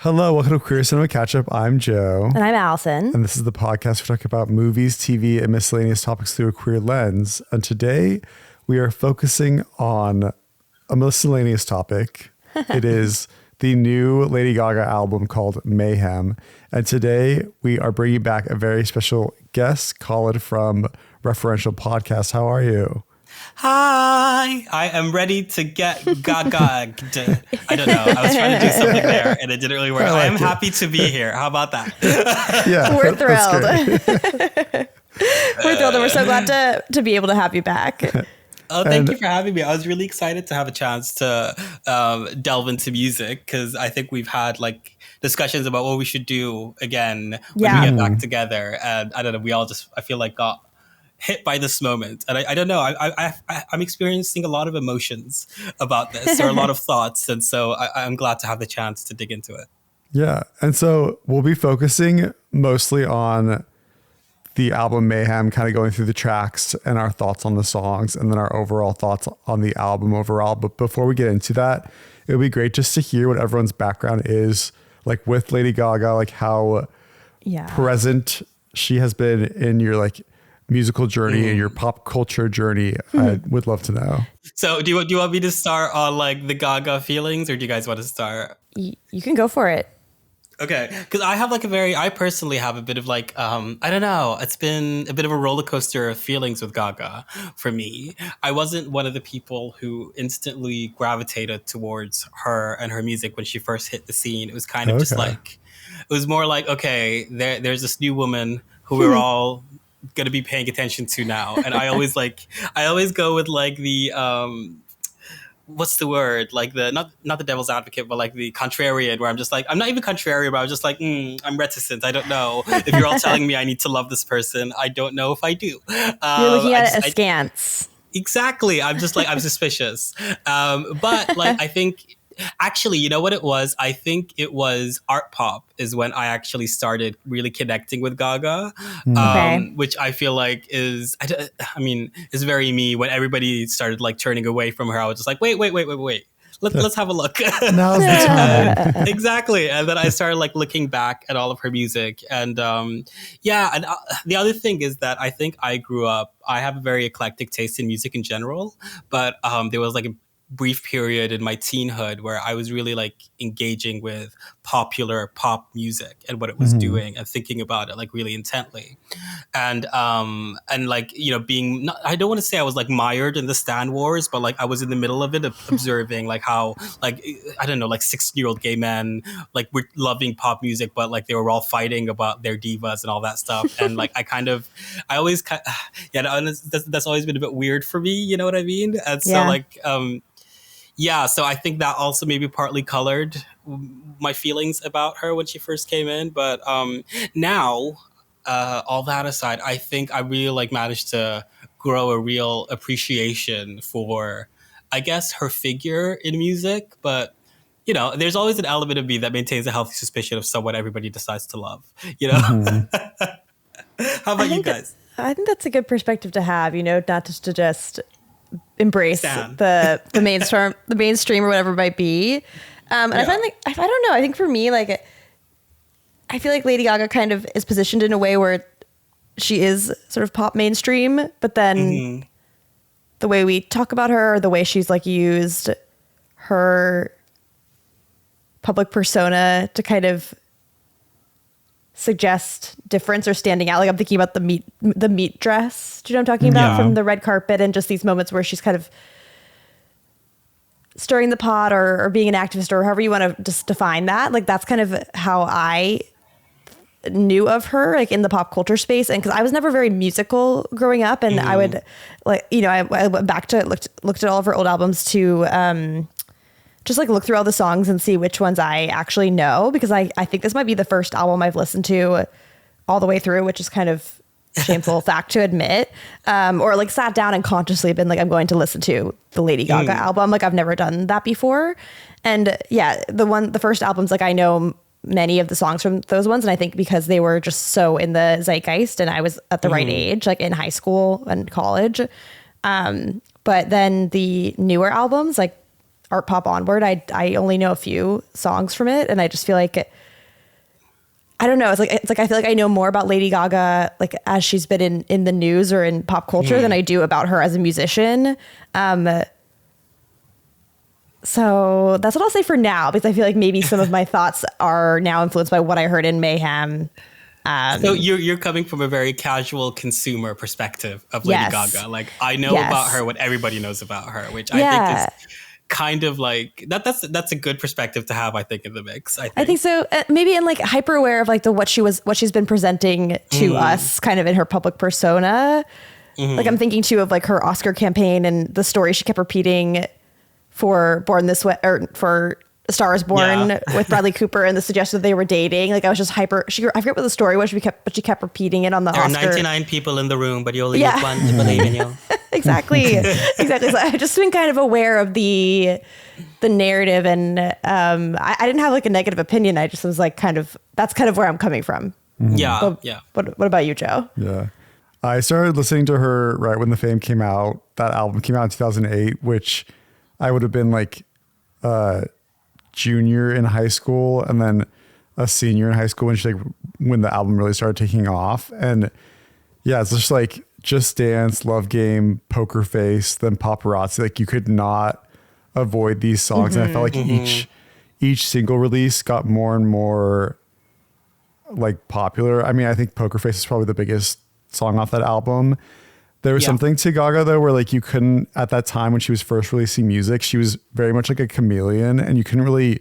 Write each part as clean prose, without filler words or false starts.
Hello, welcome to Queer Cinema Catchup. I'm Joe. And I'm Allison. And this is the podcast we talk about movies, TV, and miscellaneous topics through a queer lens. And today we are focusing on a miscellaneous topic. It is the new Lady Gaga album called Mayhem. And today we are bringing back a very special guest, Khalid from Referential podcast. How are you? Hi, I am ready to get Gaga. I don't know. I was trying to do something there and it didn't really work. I am happy to be here. How about that? Yeah, we're thrilled. We're thrilled and we're so glad to be able to have you back. Oh, thank you for having me. I was really excited to have a chance to delve into music because I think we've had like discussions about what we should do again when we get back together. And I don't know, we all just, I feel like got hit by this moment. And I don't know, I'm experiencing a lot of emotions about this or a lot of thoughts. And so I'm glad to have the chance to dig into it. Yeah. And so we'll be focusing mostly on the album Mayhem, kind of going through the tracks and our thoughts on the songs and then our overall thoughts on the album overall. But before we get into that, it would be great just to hear what everyone's background is like with Lady Gaga, like how present she has been in your like musical journey and your pop culture journey. I would love to know. So do you want me to start on like the Gaga feelings or do you guys want to start? You can go for it. Okay, because I personally have a bit of like, I don't know, it's been a bit of a roller coaster of feelings with Gaga for me. I wasn't one of the people who instantly gravitated towards her and her music when she first hit the scene. It was kind of just like, it was more like, okay, there's this new woman who we're all going to be paying attention to now. And I always go with like the, what's the word? Like the, not the devil's advocate, but like the contrarian where I'm just like, I'm not even contrarian, but I was just like, I'm reticent. I don't know. If you're all telling me I need to love this person, I don't know if I do. You're looking at it askance. Exactly. I'm just like, I'm suspicious. But like, I think, actually, you know what it was? I think it was art pop is when I actually started really connecting with Gaga, which I feel like is very me. When everybody started like turning away from her, I was just like, wait. Let's have a look. Now's the time. Exactly. And then I started like looking back at all of her music. And the other thing is that I think I have a very eclectic taste in music in general, but there was like a brief period in my teenhood where I was really like engaging with popular pop music and what it was doing and thinking about it like really intently. And like, you know, I don't want to say I was like mired in the Stan Wars, but like I was in the middle of it, observing like how, like, I don't know, like 16-year-old gay men, like were loving pop music, but like they were all fighting about their divas and all that stuff. And like, that's always been a bit weird for me. You know what I mean? And so so I think that also maybe partly colored my feelings about her when she first came in. But now, all that aside, I think I really like managed to grow a real appreciation for, I guess, her figure in music. But, you know, there's always an element of me that maintains a healthy suspicion of someone everybody decides to love, you know? How about you guys? I think that's a good perspective to have, you know, not just to embrace the mainstream or whatever it might be. And I find like, I don't know, I think for me, like, I feel like Lady Gaga kind of is positioned in a way where she is sort of pop mainstream, but then the way we talk about her, the way she's like used her public persona to kind of suggest difference or standing out. Like I'm thinking about the meat dress. Do you know what I'm talking about? From the red carpet and just these moments where she's kind of stirring the pot or being an activist or however you want to just define that. Like that's kind of how I knew of her, like in the pop culture space. And because I was never very musical growing up, and I would like, you know, I went back to looked at all of her old albums to just like look through all the songs and see which ones I actually know, because I think this might be the first album I've listened to all the way through, which is kind of shameful fact to admit, or like sat down and consciously been like, I'm going to listen to the Lady Gaga album. Like I've never done that before. And yeah, the first albums, like I know many of the songs from those ones. And I think because they were just so in the zeitgeist and I was at the right age, like in high school and college. But then the newer albums, like art pop onward. I only know a few songs from it, and I just feel like, I don't know. It's like I feel like I know more about Lady Gaga like as she's been in the news or in pop culture than I do about her as a musician. So that's what I'll say for now, because I feel like maybe some of my thoughts are now influenced by what I heard in Mayhem. So you're coming from a very casual consumer perspective of Lady Gaga. Like, I know about her what everybody knows about her, which I think is kind of like that's a good perspective to have, I think, in the mix. I think so. Maybe in like hyper aware of like what she's been presenting to us kind of in her public persona. Like, I'm thinking too of like her Oscar campaign and the story she kept repeating for Born This Way, or for A Star Is Born with Bradley Cooper, and the suggestion that they were dating. Like, I was just hyper. I forget what the story was, but she kept repeating it on the there Oscar. There are 99 people in the room, but you only need one to believe in you. Exactly. So I've just been kind of aware of the narrative, and I didn't have like a negative opinion. I just was like, that's kind of where I'm coming from. Yeah. What about you, Joe? Yeah. I started listening to her right when The Fame came out. That album came out in 2008, which I would have been like junior in high school and then a senior in high school when the album really started taking off. And yeah, it's just like Just Dance, Love Game, Poker Face, then Paparazzi. Like, you could not avoid these songs. And I felt like each single release got more and more like popular. I mean, I think Poker Face is probably the biggest song off that album. There was something to Gaga though, where like you couldn't, at that time when she was first releasing music, she was very much like a chameleon, and you couldn't really,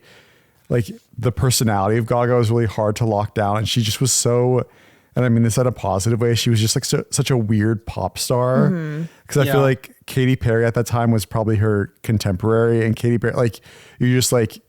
like, the personality of Gaga was really hard to lock down. And she just was so, and I mean this in a positive way, she was just like such a weird pop star. Because I feel like Katy Perry at that time was probably her contemporary, and Katy Perry, like, you just like,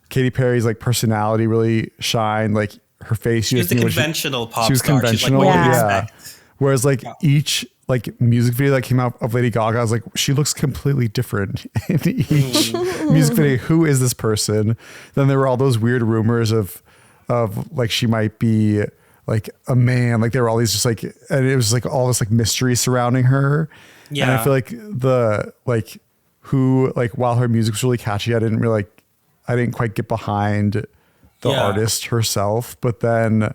Katy Perry's like personality really shined, like her face. She was the conventional pop star. She was conventional, like, Whereas like each like music video that came out of Lady Gaga, I was like, she looks completely different in each music video. Who is this person? Then there were all those weird rumors of like she might be like a man. Like there were all these just like, and it was like all this like mystery surrounding her. Yeah. And I feel like while her music was really catchy, I didn't quite get behind the artist herself. But then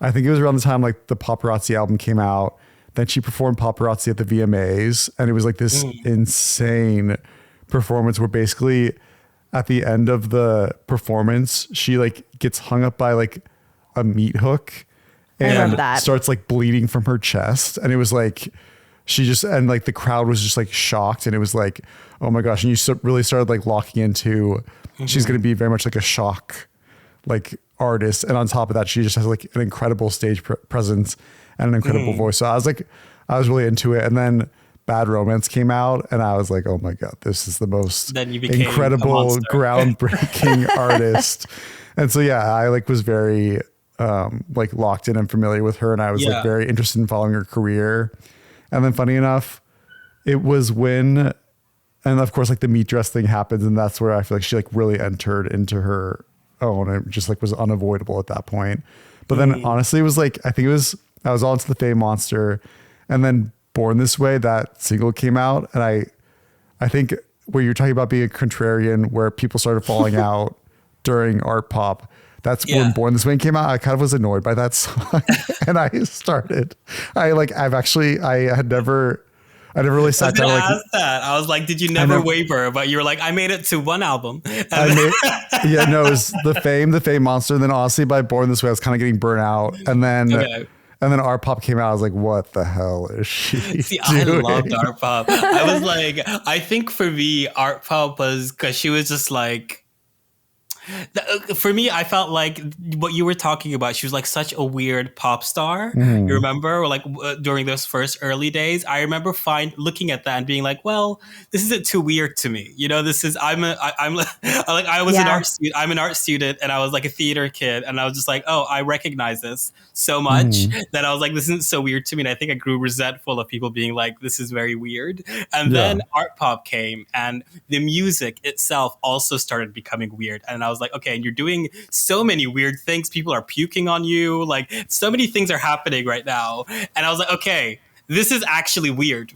I think it was around the time like the Paparazzi album came out. Then she performed Paparazzi at the VMAs, and it was like this insane performance where basically at the end of the performance, she like gets hung up by like a meat hook and starts like bleeding from her chest. And it was like, and like the crowd was just like shocked, and it was like, oh my gosh. And you really started like locking into, she's going to be very much like a shock like artist. And on top of that, she just has like an incredible stage presence and an incredible voice. So I was really into it. And then Bad Romance came out, and I was like, oh my God, this is the most incredible, groundbreaking artist. And so, yeah, I like was very like locked in and familiar with her. And I was like very interested in following her career. And then funny enough, it was when, and of course, like the meat dress thing happens. And that's where I feel like she like really entered into her own. It just like was unavoidable at that point. But then honestly, it was like, I was all into the Fame Monster, and then Born This Way, that single came out. And I think where you're talking about being a contrarian, where people started falling out during art pop, that's when Born This Way came out. I kind of was annoyed by that song. And I never really sat down. I was like, did you never waver? But you were like, I made it to one album. It was the Fame Monster. And then honestly, by Born This Way, I was kind of getting burnt out. And then Art Pop came out. I was like, what the hell is she doing? I loved Art Pop. I was like, I think for me, Art Pop was because she was just like, for me, I felt like what you were talking about, she was like such a weird pop star. You remember, or like during those first early days, I remember looking at that and being like, well, this isn't too weird to me. You know, I'm like, I was an art student. I'm an art student, and I was like a theater kid, and I was just like, oh, I recognize this so much that I was like, this isn't so weird to me. And I think I grew resentful of people being like, this is very weird. And then Art Pop came, and the music itself also started becoming weird. And I was like, okay, and you're doing so many weird things. People are puking on you. Like, so many things are happening right now. And I was like, okay, this is actually weird.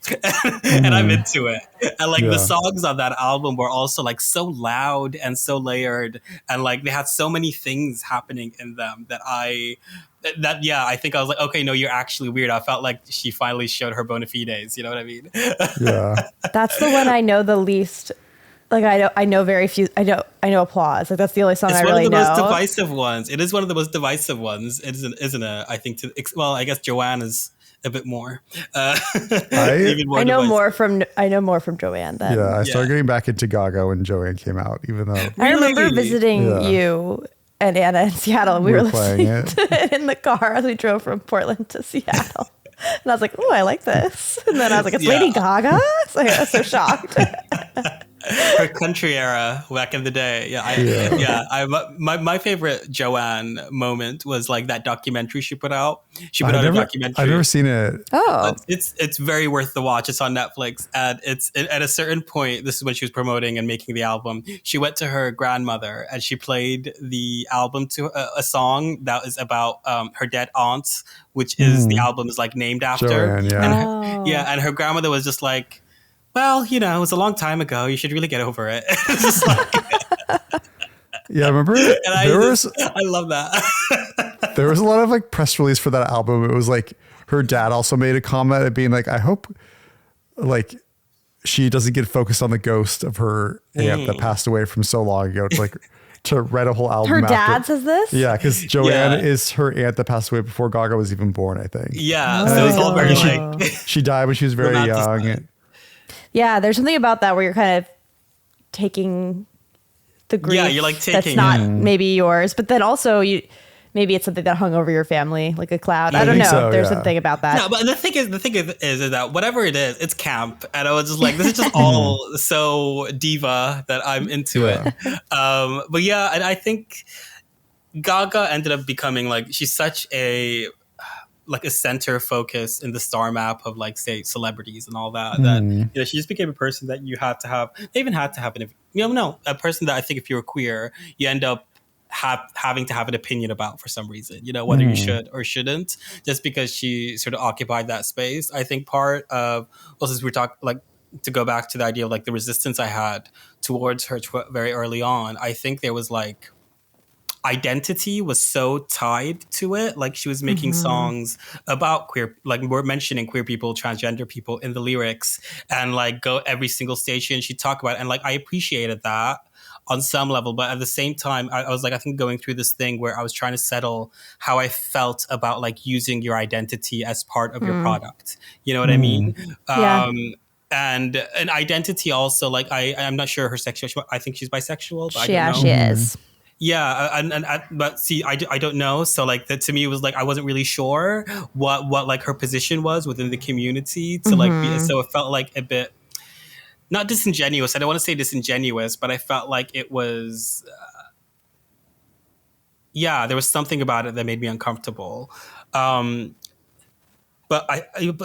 And I'm into it. And like the songs on that album were also like so loud and so layered, and like they had so many things happening in them that I think I was like, okay, no, you're actually weird. I felt like she finally showed her bona fides, you know what I mean? Yeah. That's the one I know the least. Like I know very few. I know Applause. Like that's the only song I really know. It's one of the most divisive ones. It is one of the most divisive ones. It isn't it? I think I guess Joanne is a bit more. Even more I know more from Joanne than. Yeah, I started getting back into Gaga when Joanne came out, even though I remember visiting you and Anna in Seattle. We were listening to it in the car as we drove from Portland to Seattle. And I was like, "Oh, I like this." And then I was like, "It's Lady Gaga." So I was so shocked. Her country era back in the day. My favorite Joanne moment was like that documentary she put out. She put out a documentary. I've never seen it. Oh, it's very worth the watch. It's on Netflix. And it's at a certain point, this is when she was promoting and making the album. She went to her grandmother and she played the album to a song that is about her dead aunt, which is the album is like named after. Joanne, and her grandmother was just like, well, you know, it was a long time ago. You should really get over it. It's just like, yeah, I remember. I love that. There was a lot of like press release for that album. It was like her dad also made a comment at being like, I hope like she doesn't get focused on the ghost of her aunt that passed away from so long ago. To write a whole album. Her dad says this? Yeah, because Joanne is her aunt that passed away before Gaga was even born, I think. Yeah, so it's all very like... She died when she was very young. Yeah, there's something about that where you're kind of taking the grief. Yeah, you're like taking... That's not maybe yours, but then also maybe it's something that hung over your family like a cloud. I don't know. So, there's something about that. No, but the thing is that whatever it is, it's camp, and I was just like, this is just all so diva that I'm into it. But yeah, and I think Gaga ended up becoming like she's such a center focus in the star map of like say celebrities and all that. That she just became a person that you had to have. They even had to have a person that I think if you're queer, you end up having to have an opinion about for some reason, whether you should or shouldn't, just because she sort of occupied that space. I think part of, since we're talking, like, to go back to the idea of like the resistance I had towards her very early on, I think there was like identity was so tied to it. Like she was making songs about queer, like we're mentioning queer people, transgender people in the lyrics, and like go every single station she'd talk about it. And like I appreciated that on some level, but at the same time, I was like, I think going through this thing where I was trying to settle how I felt about like using your identity as part of your product. You know what I mean? Yeah. And an identity also, like I'm not sure her sexual. I think she's bisexual. But I don't know. She is. Yeah, but see, I don't know. So like that to me, it was like I wasn't really sure what like her position was within the community to like be, so it felt like a bit. Not disingenuous. I don't want to say disingenuous, but I felt like it was, there was something about it that made me uncomfortable. But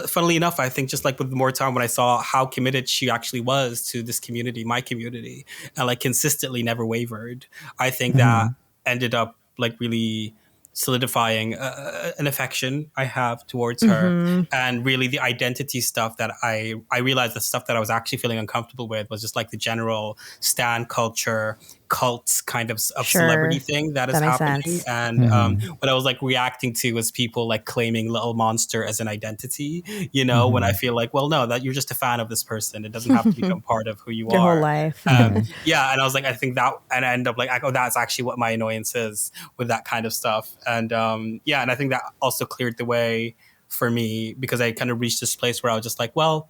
funnily enough, I think just like with more time when I saw how committed she actually was to this community, my community, and like consistently never wavered, I think that ended up like really solidifying an affection I have towards her, and really the identity stuff that I realized the stuff that I was actually feeling uncomfortable with was just like the general stan culture, cults kind of celebrity thing that is happening. Sense. And what I was like reacting to was people like claiming Little Monster as an identity, when I feel like, well, no, that you're just a fan of this person. It doesn't have to become part of who you Your are. whole life. And I was like, I think that, and I end up like, that's actually what my annoyance is with that kind of stuff. And and I think that also cleared the way for me, because I kind of reached this place where I was just like, well,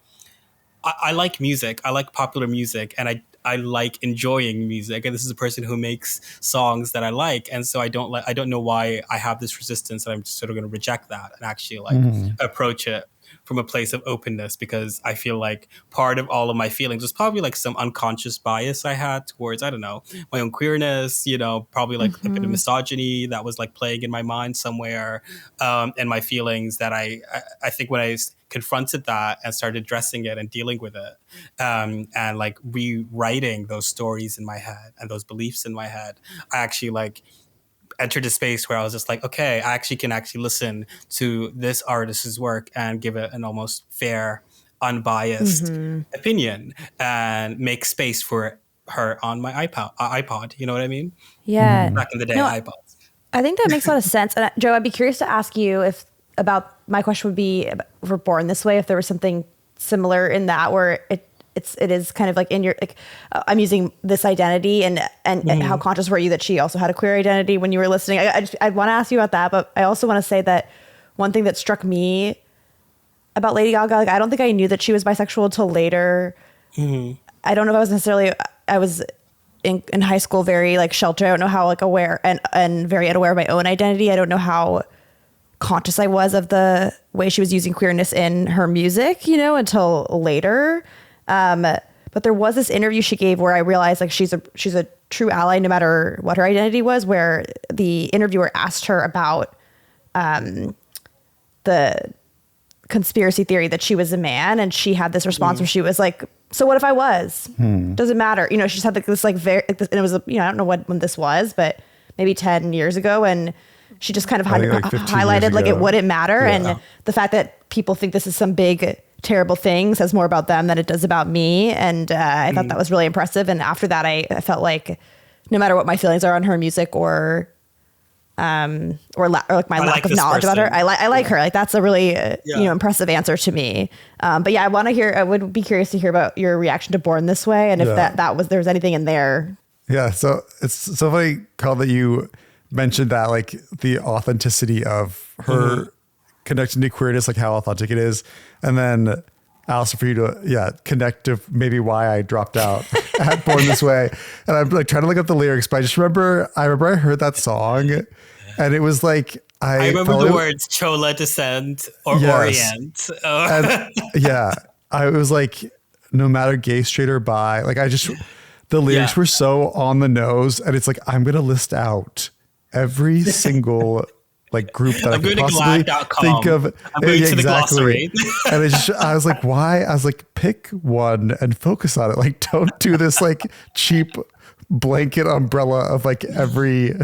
I like music. I like popular music, and I like enjoying music. And this is a person who makes songs that I like. And so I don't know why I have this resistance, and I'm just sort of going to reject that and actually like approach it from a place of openness, because I feel like part of all of my feelings was probably like some unconscious bias I had towards, I don't know, my own queerness, probably like a bit of misogyny that was like playing in my mind somewhere, and my feelings that I think when I confronted that and started addressing it and dealing with it, and like rewriting those stories in my head and those beliefs in my head, I actually like entered a space where I was just like, okay, I actually can listen to this artist's work and give it an almost fair, unbiased opinion and make space for her on my iPod. You know what I mean? Yeah. Back in the day, No, iPods. I think that makes a lot of sense. And Joe, I'd be curious to ask you about my question would be for Born This Way, if there was something similar in that where it is kind of like in your, like, I'm using this identity and how conscious were you that she also had a queer identity when you were listening? I want to ask you about that, but I also want to say that one thing that struck me about Lady Gaga, like, I don't think I knew that she was bisexual until later. I don't know if I was necessarily, I was in high school very like sheltered. I don't know how like aware and very unaware of my own identity. I don't know how conscious I was of the way she was using queerness in her music, until later. But there was this interview she gave where I realized like she's a true ally no matter what her identity was, where the interviewer asked her about the conspiracy theory that she was a man, and she had this response where she was like, so what if I was? Doesn't matter. She just had like this like very, and it was, I don't know when this was, but maybe 10 years ago. And she just kind of highlighted like it wouldn't matter. Yeah. And the fact that people think this is some big, terrible thing says more about them than it does about me. And I thought that was really impressive. And after that, I felt like no matter what my feelings are on her music or like my lack of knowledge about her, I like her. Like that's a really impressive answer to me. But yeah, I would be curious to hear about your reaction to Born This Way, and if there was anything in there. Yeah, so it's so funny, Carl, that you mentioned that, like the authenticity of her connecting to queerness, like how authentic it is, and then Allison, for you to connect to maybe why I dropped out at Born This Way. And I'm like trying to look up the lyrics, but I remember I heard that song, and it was like I remember the words Chola descend or Orient. Oh. And, I was like, no matter gay, straight, or bi, like the lyrics were so on the nose, and it's like I'm gonna list out every single like group that I could possibly think of. I'm going to the glossary. And I was like, why? I was like, pick one and focus on it. Like, don't do this like cheap blanket umbrella of like every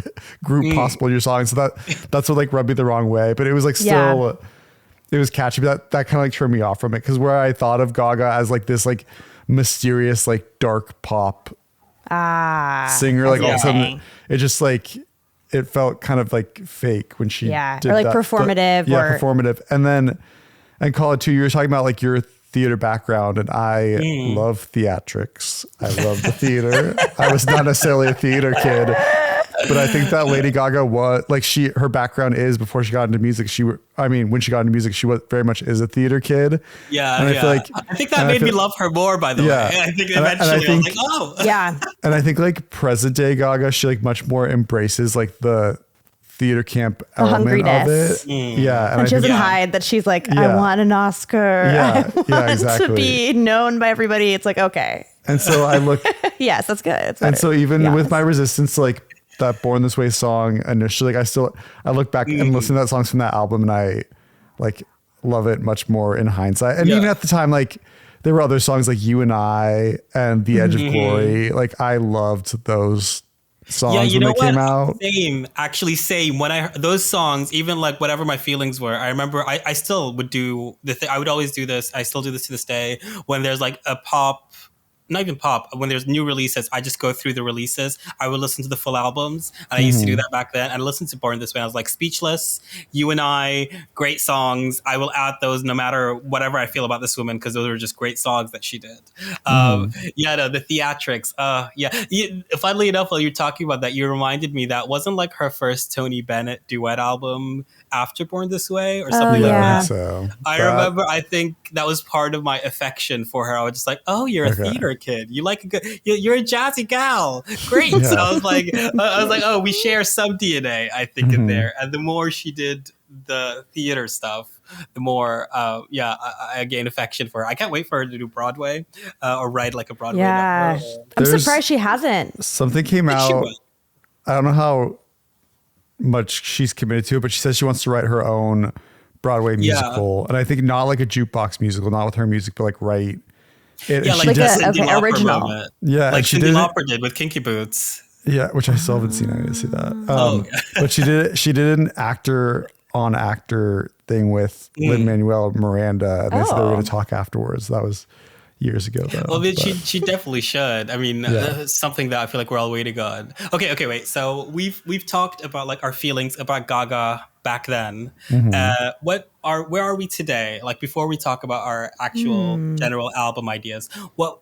group possible in your song. So that's what like rubbed me the wrong way. But it was like still, it was catchy. But that kind of like turned me off from it, because where I thought of Gaga as like this like mysterious like dark pop singer, like all of a sudden it just like, it felt kind of like fake when she did or like that. performative. Performative. And Khalid too, you were talking about like your theater background, and I love theatrics. I love the theater. I was not necessarily a theater kid, but I think that Lady Gaga was like, her background is, before she got into music, when she got into music, she was very much is a theater kid. Yeah. And I think that made me love her more, by the way. I think eventually I was like, oh. Yeah. And I think like present day Gaga, she like much more embraces like the theater camp element of it. Yeah. And she doesn't hide that she's like, I want an Oscar. Yeah. I want to be known by everybody. It's like, okay. And so I look. Yes, that's good. And so even with my resistance to like that Born This Way song initially, like I look back and listen to that songs from that album, and I like love it much more in hindsight. And even at the time, like there were other songs like You and I and The Edge of Glory. Like I loved those songs when they came out. Same. When I heard those songs, even like whatever my feelings were, I remember I still would do the thing. I would always do this. I still do this to this day. When there's like a pop, not even pop, when there's new releases, I just go through the releases. I would listen to the full albums, and I used to do that back then. And I listened to Born This Way. I was like, Speechless, You and I, great songs. I will add those no matter whatever I feel about this woman, because those were just great songs that she did. The theatrics. Funnily enough, while you're talking about that, you reminded me that wasn't like her first Tony Bennett duet album after Born This Way or something like that. So I remember, I think that was part of my affection for her. I was just like, oh, you're a theater kid. You like you're a jazzy gal. Great. So I was like, oh, we share some DNA, I think, in there. And the more she did the theater stuff, the more, I gained affection for her. I can't wait for her to do Broadway or write like a Broadway. Yeah. I'm surprised she hasn't. Something came out. I don't know how much she's committed to it, but she says she wants to write her own Broadway musical, and I think not like a jukebox musical, not with her music, but like write it. Yeah, like an original. Yeah, like Cyndi Lauper did with Kinky Boots. Yeah, which I still haven't seen. I need to see that. Okay. But she did an actor on actor thing with Lin-Manuel Miranda, and they said they were going to talk afterwards. That was years ago, though. Well, then she definitely should. I mean, something that I feel like we're all waiting on. Okay, wait. So we've talked about like our feelings about Gaga back then. Where are we today? Like before we talk about our actual general album ideas,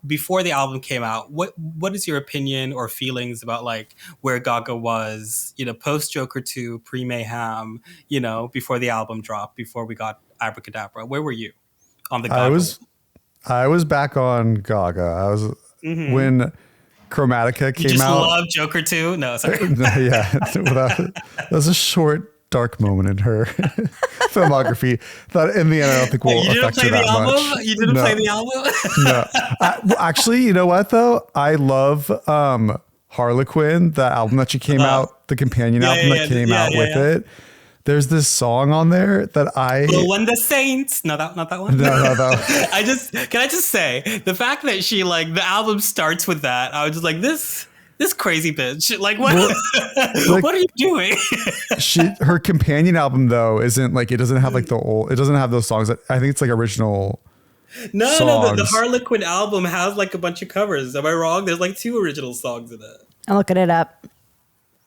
before the album came out, what is your opinion or feelings about like where Gaga was, post Joker 2, pre Mayhem, before the album dropped, before we got Abracadabra? Where were you on the Gaga? I was back on Gaga. I was when Chromatica came out. You just love Joker 2? No, sorry. Yeah, that was a short, dark moment in her filmography that in the end I don't think will affect her that much. You didn't play the album? No. Actually, you know what though? I love Harlequin, that album that she came out, the companion album that came out with it. There's this song on there that When the Saints. No, not that one. No. Can I just say the fact that she like the album starts with that, I was just like, this crazy bitch. Like what? What are you doing? Her companion album though isn't like, it doesn't have like it doesn't have those songs. I think it's like original. No, the Harlequin album has like a bunch of covers. Am I wrong? There's like 2 original songs in it. I'm looking it up.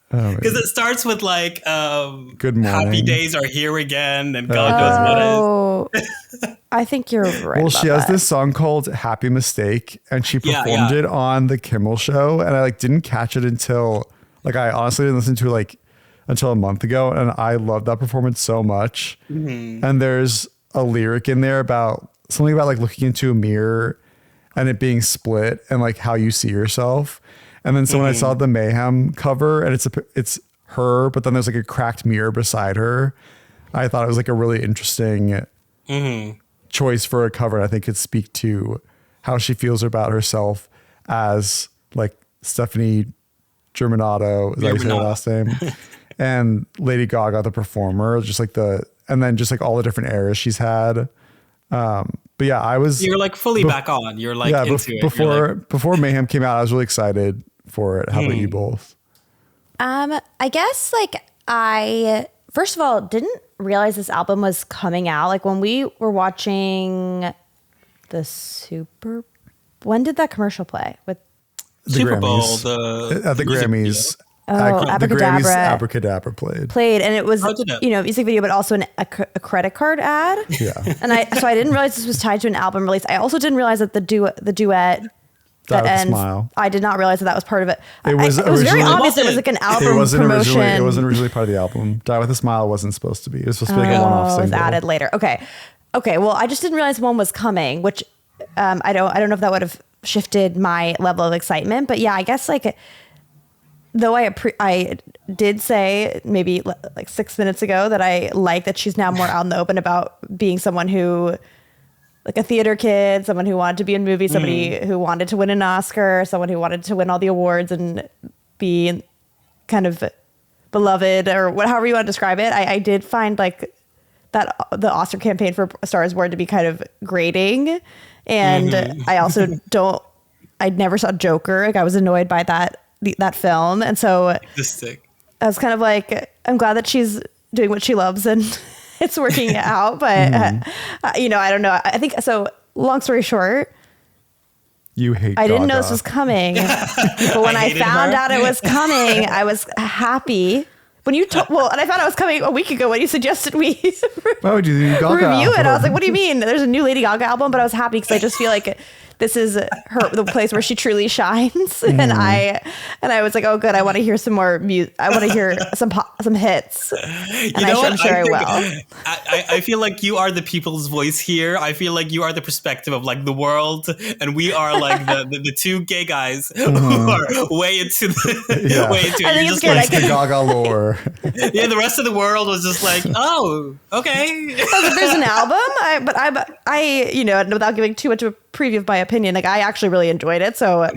Because it starts with like Good Morning. Happy Days Are Here Again, and God knows what is. I think you're right. Well, she has this song called Happy Mistake, and she performed it on the Kimmel show, and I like didn't catch it until like I honestly didn't listen to it like until a month ago, and I loved that performance so much. And there's a lyric in there about something about like looking into a mirror and it being split and like how you see yourself. And then so when I saw the Mayhem cover and it's her, but then there's like a cracked mirror beside her, I thought it was like a really interesting choice for a cover. And I think could speak to how she feels about herself as like Stephanie Germanato, is that how you say her last name? And Lady Gaga, the performer, just like and then just like all the different eras she's had. But yeah, you're like fully back on. You're like into it. Before Mayhem came out, I was really excited for it. How about you both? I guess like I first of all didn't realize this album was coming out. Like when we were watching when did that commercial play with the Super Bowl? At the Grammys. Abracadabra played, and it was music video, but also a credit card ad. Yeah, and I didn't realize this was tied to an album release. I also didn't realize that the duet that ends. Smile. I did not realize that was part of it. It was very obvious. It was like an album promotion. It wasn't originally part of the album. Die with a Smile wasn't supposed to be. It was supposed to be like a one-off single. It was added later. Okay. Well, I just didn't realize one was coming, which I don't know if that would have shifted my level of excitement. But yeah, I guess like. Though I did say maybe like 6 minutes ago that I like that she's now more out in the open about being someone who, like a theater kid, someone who wanted to be in movies, somebody who wanted to win an Oscar, someone who wanted to win all the awards and be kind of beloved or however you want to describe it. I did find like that the Oscar campaign for A Star Is Born to be kind of grating. And I also I never saw Joker. Like I was annoyed by that film, and so I was kind of like, I'm glad that she's doing what she loves and it's working out, but I don't know. I think so. Long story short, you hate I didn't know this was coming, but when I found out it was coming, I was happy. When you and I found out it was coming a week ago when you suggested we review it. I was like, what do you mean? There's a new Lady Gaga album, but I was happy because I just feel like this is the place where she truly shines. And I was like, oh, good. I want to hear some more music. I want to hear some hits. And I'm sure I will. I feel like you are the people's voice here. I feel like you are the perspective of like the world. And we are like the 2 gay guys who are way into way into it. I think it's good. The Gaga lore. Yeah, the rest of the world was just like, oh, okay. There's an album, but without giving too much of a preview of my opinion, like I actually really enjoyed it. So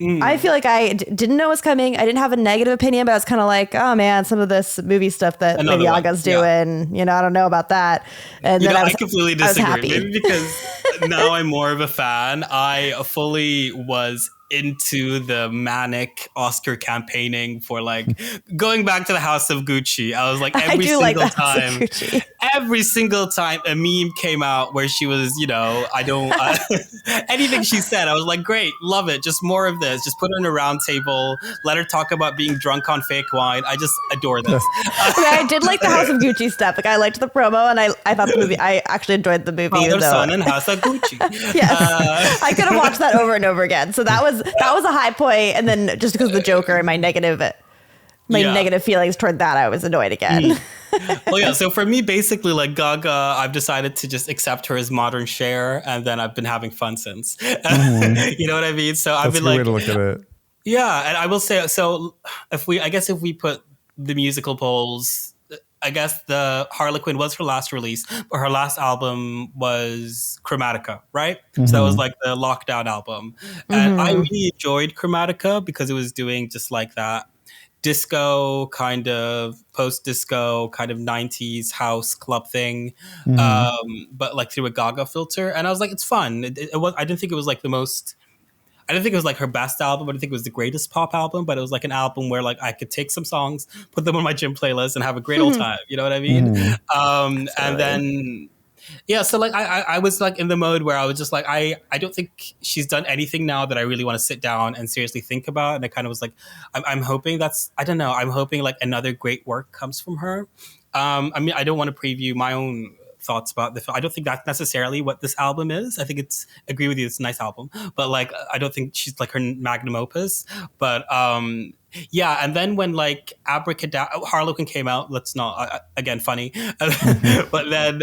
I feel like I didn't know it was coming. I didn't have a negative opinion, but I was kind of like, oh man, some of this movie stuff that Lady Gaga's doing, I don't know about that. And then I completely disagree. Maybe because now I'm more of a fan. I fully was into the manic Oscar campaigning for like going back to the House of Gucci. I was like, every single time a meme came out where she was, you know, anything she said, I was like, great, love it. Just more of this. Just put her in a round table. Let her talk about being drunk on fake wine. I just adore this. I did like the House of Gucci stuff. Like I liked the promo, and I thought the movie. I actually enjoyed the movie. Father, son, and House of Gucci. Yes, I could have watched that over and over again. So that was a high point. And then just because of the Joker and my negative feelings toward that, I was annoyed again. Well, yeah. So for me, basically, like Gaga, I've decided to just accept her as modern Cher, and then I've been having fun since. You know what I mean? So I've been like, way to look at it. Yeah, and I will say, so if we put the musical polls. I guess the Harlequin was her last release, but her last album was Chromatica, right? So that was like the lockdown album. And I really enjoyed Chromatica because it was doing just like that disco kind of post-disco kind of 90s house club thing, but like through a Gaga filter. And I was like, it's fun. I didn't think it was like I didn't think it was like her best album. I didn't think it was the greatest pop album, but it was like an album where like I could take some songs, put them on my gym playlist, and have a great old time. You know what I mean? And then, yeah. So like I was like in the mode where I was just like I don't think she's done anything now that I really want to sit down and seriously think about. And I kind of was like, I'm hoping I'm hoping like another great work comes from her. I mean, I don't want to preview my own thoughts about the film. I don't think that's necessarily what this album is. I think agree with you, it's a nice album, but like I don't think she's like her magnum opus. But yeah, and then when like Harlequin came out, let's not again funny, but then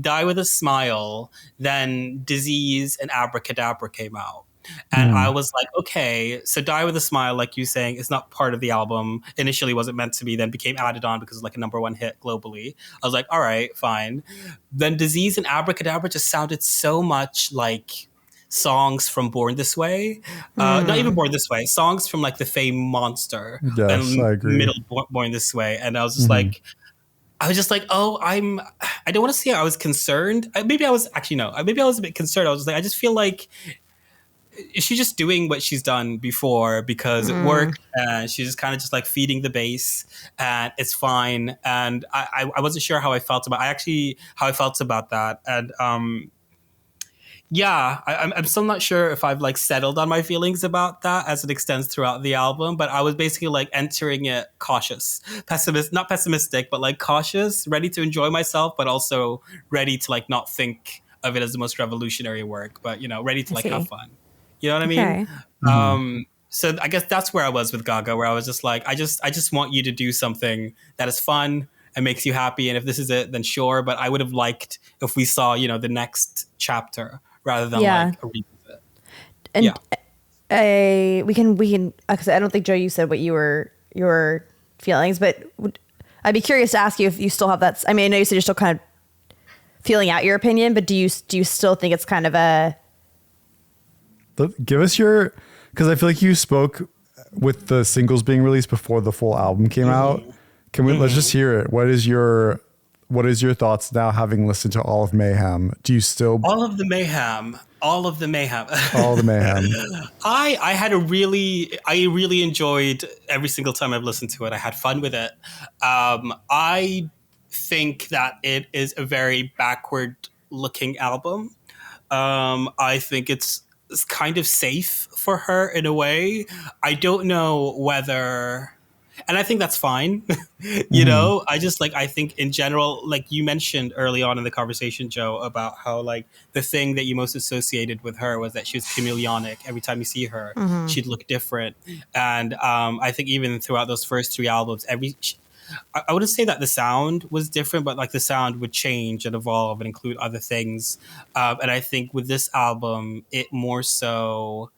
Die with a Smile, then Disease and Abracadabra came out. And I was like, okay, so Die with a Smile, like you saying, is not part of the album. Initially wasn't meant to be, then became added on because it was like a #1 hit globally. I was like, all right, fine. Then Disease and Abracadabra just sounded so much like songs from Born This Way. Not even Born This Way, songs from like the Fame Monster. Yes, I agree. Middle Born This Way. And I was just like, oh, I don't want to say I was concerned. Maybe I was a bit concerned. I was just like, I just feel like, is she just doing what she's done before because it worked, and she's just kind of just like feeding the base, and it's fine. And I wasn't sure how I felt about that. And yeah, I'm still not sure if I've like settled on my feelings about that as it extends throughout the album, but I was basically like entering it cautious, not pessimistic, but like cautious, ready to enjoy myself, but also ready to like not think of it as the most revolutionary work, but you know, ready to like have fun. You know what I mean? So I guess that's where I was with Gaga, where I was just like, I just want you to do something that is fun and makes you happy. And if this is it, then sure. But I would have liked if we saw, you know, the next chapter rather than like a revisit. And we can, because I don't think, Joe, you said what your feelings, but I'd be curious to ask you if you still have that. I mean, I know you said you're still kind of feeling out your opinion, but do you still think it's kind of give us because I feel like you spoke with the singles being released before the full album came out. Can we let's just hear it? What is your thoughts now, having listened to all of Mayhem? Do you still all of the Mayhem? All of the Mayhem. I really enjoyed every single time I've listened to it. I had fun with it. I think that it is a very backward looking album. I think it's kind of safe for her in a way. I don't know whether, and I think that's fine. You know, I think in general, like you mentioned early on in the conversation, Joe, about how like the thing that you most associated with her was that she was chameleonic. Every time you see her, she'd look different. And I think even throughout those first 3 albums, I wouldn't say that the sound was different, but like the sound would change and evolve and include other things. And I think with this album, it more so,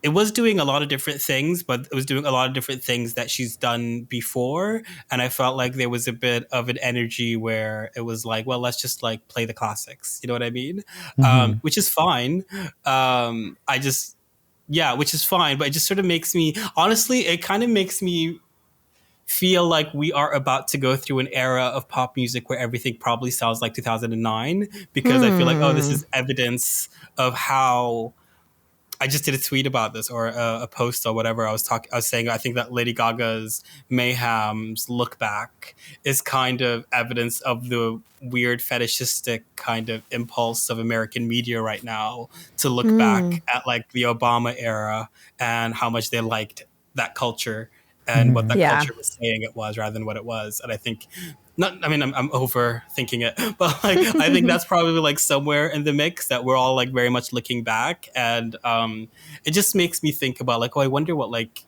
it was doing a lot of different things, but it was doing a lot of different things that she's done before. And I felt like there was a bit of an energy where it was like, well, let's just like play the classics. You know what I mean? Which is fine. Which is fine. But it just sort of makes me, honestly, it kind of makes me feel like we are about to go through an era of pop music where everything probably sounds like 2009, because I feel like, this is evidence of how, I just did a tweet about this, or a post or whatever. I was saying I think that Lady Gaga's Mayhem's look back is kind of evidence of the weird fetishistic kind of impulse of American media right now to look back at like the Obama era and how much they liked that culture and what that culture was saying it was rather than what it was. And I think I'm overthinking it, but like I think that's probably like somewhere in the mix that we're all like very much looking back, and it just makes me think about like, oh, I wonder what like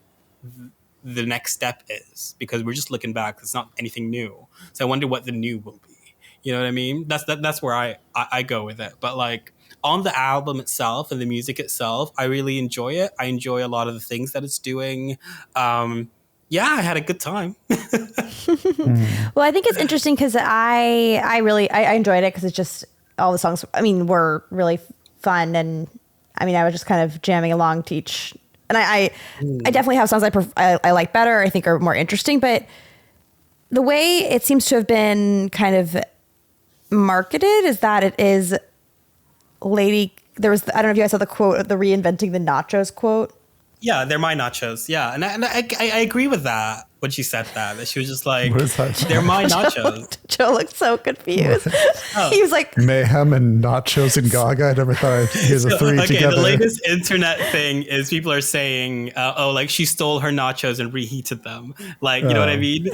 the next step is, because we're just looking back. It's not anything new, so I wonder what the new will be. You know what I mean? That's where I go with it. But like on the album itself and the music itself, I really enjoy it. I enjoy a lot of the things that it's doing. Yeah, I had a good time. Well, I think it's interesting because I really enjoyed it because it's just all the songs, I mean, were really fun. And I mean, I was just kind of jamming along to each. And I definitely have songs I like better, I think are more interesting. But the way it seems to have been kind of marketed is that it is I don't know if you guys saw the quote, the reinventing the nachos quote. Yeah, they're my nachos. Yeah, and I agree with that when she said that she was just like, what is that? They're my nachos. Joe looked so confused. He was like, Mayhem and nachos and Gaga. I never thought here's a three together. The latest internet thing is people are saying, oh, like she stole her nachos and reheated them. Like, you know what I mean?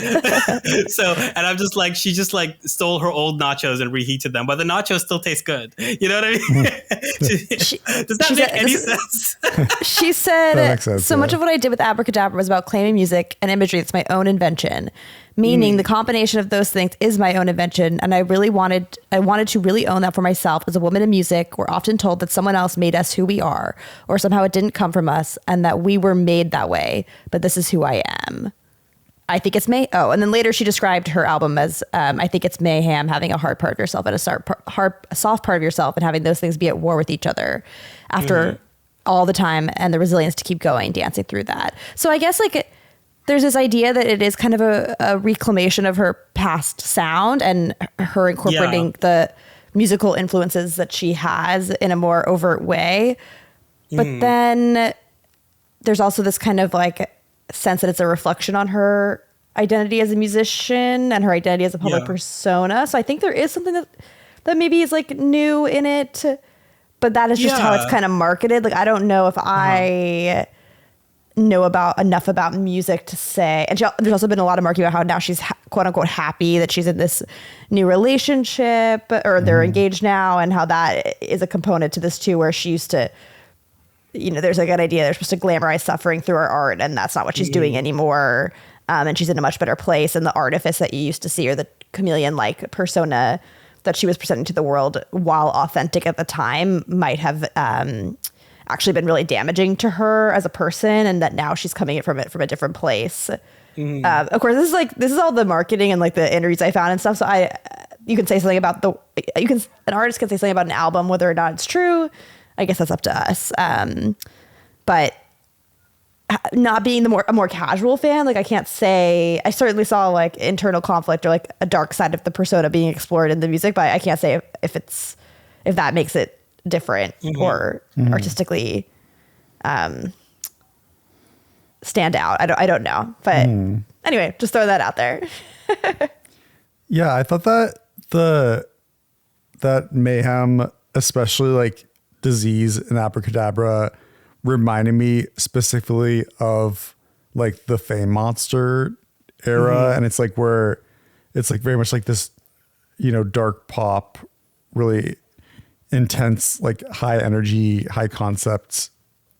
So, and I'm just like, she just like stole her old nachos and reheated them, but the nachos still taste good. You know what I mean? Does that make any sense? She said, sense, so much of what I did with Abracadabra was about claiming music and imagery that's my own invention, meaning the combination of those things is my own invention. And I wanted to really own that for myself. As a woman in music, we're often told that someone else made us who we are, or somehow it didn't come from us and that we were made that way. But this is who I am. I think it's and then later she described her album as, I think it's mayhem, having a hard part of yourself and a soft part of yourself, and having those things be at war with each other after all the time, and the resilience to keep going, dancing through that. So I guess like there's this idea that it is kind of a reclamation of her past sound and her incorporating the musical influences that she has in a more overt way. But then there's also this kind of like sense that it's a reflection on her identity as a musician and her identity as a public persona. So I think there is something that maybe is like new in it, but that is just how it's kind of marketed. Like, I don't know if I know enough about music to say. And there's also been a lot of marketing about how now she's quote unquote happy that she's in this new relationship, or they're engaged now, and how that is a component to this too, where she used to, you know, there's like an idea they're supposed to glamorize suffering through her art, and that's not what she's doing anymore. And she's in a much better place. And the artifice that you used to see, or the chameleon-like persona that she was presenting to the world, while authentic at the time, might have actually been really damaging to her as a person, and that now she's coming from it from a different place. Of course, this is all the marketing and like the interviews I found and stuff. So you can say something about an artist can say something about an album, whether or not it's true. I guess that's up to us. But not being a more casual fan, like I can't say, I certainly saw like internal conflict or like a dark side of the persona being explored in the music, but I can't say if that makes it different or artistically stand out. I don't know, but anyway, just throw that out there. Yeah, I thought that Mayhem, especially like Disease and Abracadabra, reminded me specifically of like the Fame Monster era. And it's like where it's like very much like this, you know, dark pop, really intense, like high energy, high concepts,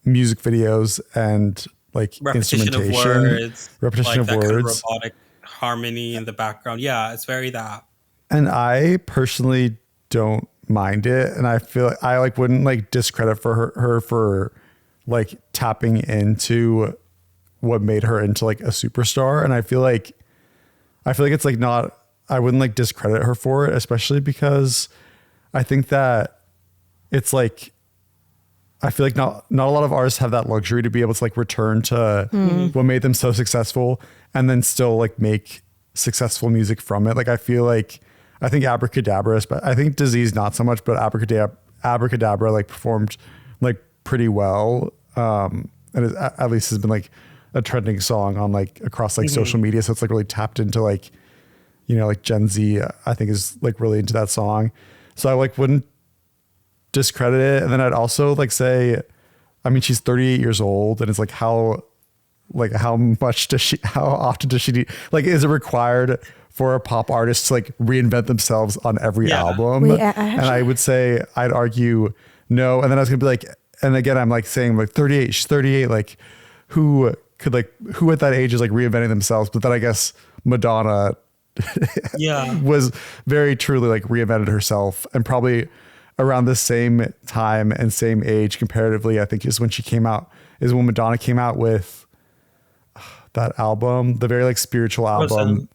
music videos, and like repetition of words, repetition like of words, kind of robotic harmony in the background. Yeah, it's very that. And I personally don't mind it, and I feel like I like wouldn't like discredit for her for like tapping into what made her into like a superstar. And I feel like it's like not, I wouldn't like discredit her for it, especially because I think that it's like, I feel like not a lot of artists have that luxury to be able to like return to what made them so successful and then still like make successful music from it. Like I think Abracadabra, but I think Disease not so much, but Abracadabra like performed like pretty well. And it, at least has been like a trending song on like across like social media. So it's like really tapped into like, you know, like Gen Z, I think is like really into that song. So I like wouldn't discredit it. And then I'd also like say, I mean, she's 38 years old and it's like how often does she need, like, is it required for a pop artist to like reinvent themselves on every album? And I would say, I'd argue no. And then I was gonna be like, and again, I'm like saying like 38, she's 38. Like who at that age is like reinventing themselves? But then I guess Madonna was very truly like reinvented herself, and probably around the same time and same age comparatively, I think is when Madonna came out with that album, the very like spiritual album,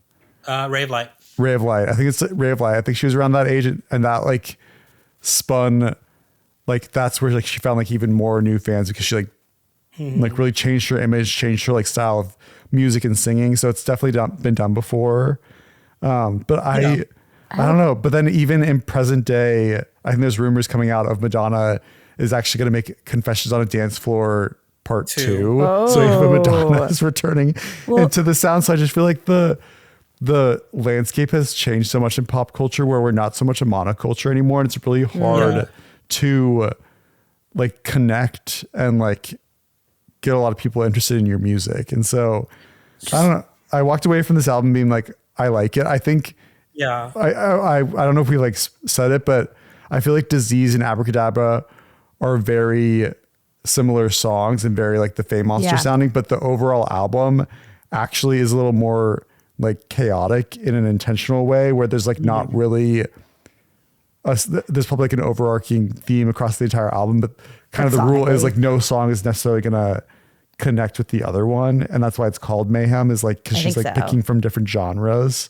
Ray of Light. I think it's Ray of Light. I think she was around that age, and that like spun, like that's where like she found like even more new fans, because she like really changed her image, changed her like style of music and singing. So it's definitely been done before. But I don't know. But then even in present day, I think there's rumors coming out of Madonna is actually going to make Confessions on a Dance Floor Part 2. So even Madonna is returning into the sound. So I just feel like the landscape has changed so much in pop culture, where we're not so much a monoculture anymore. And it's really hard to like connect and like get a lot of people interested in your music. And so I don't know. I walked away from this album being like, I like it. I think, I don't know if we like said it, but I feel like Disease and Abracadabra are very similar songs and very like the Fame Monster sounding, but the overall album actually is a little more like chaotic in an intentional way, where there's like not really there's probably like an overarching theme across the entire album, but kind of the rule is like no song is necessarily gonna connect with the other one, and that's why it's called Mayhem, is like because she's like picking from different genres.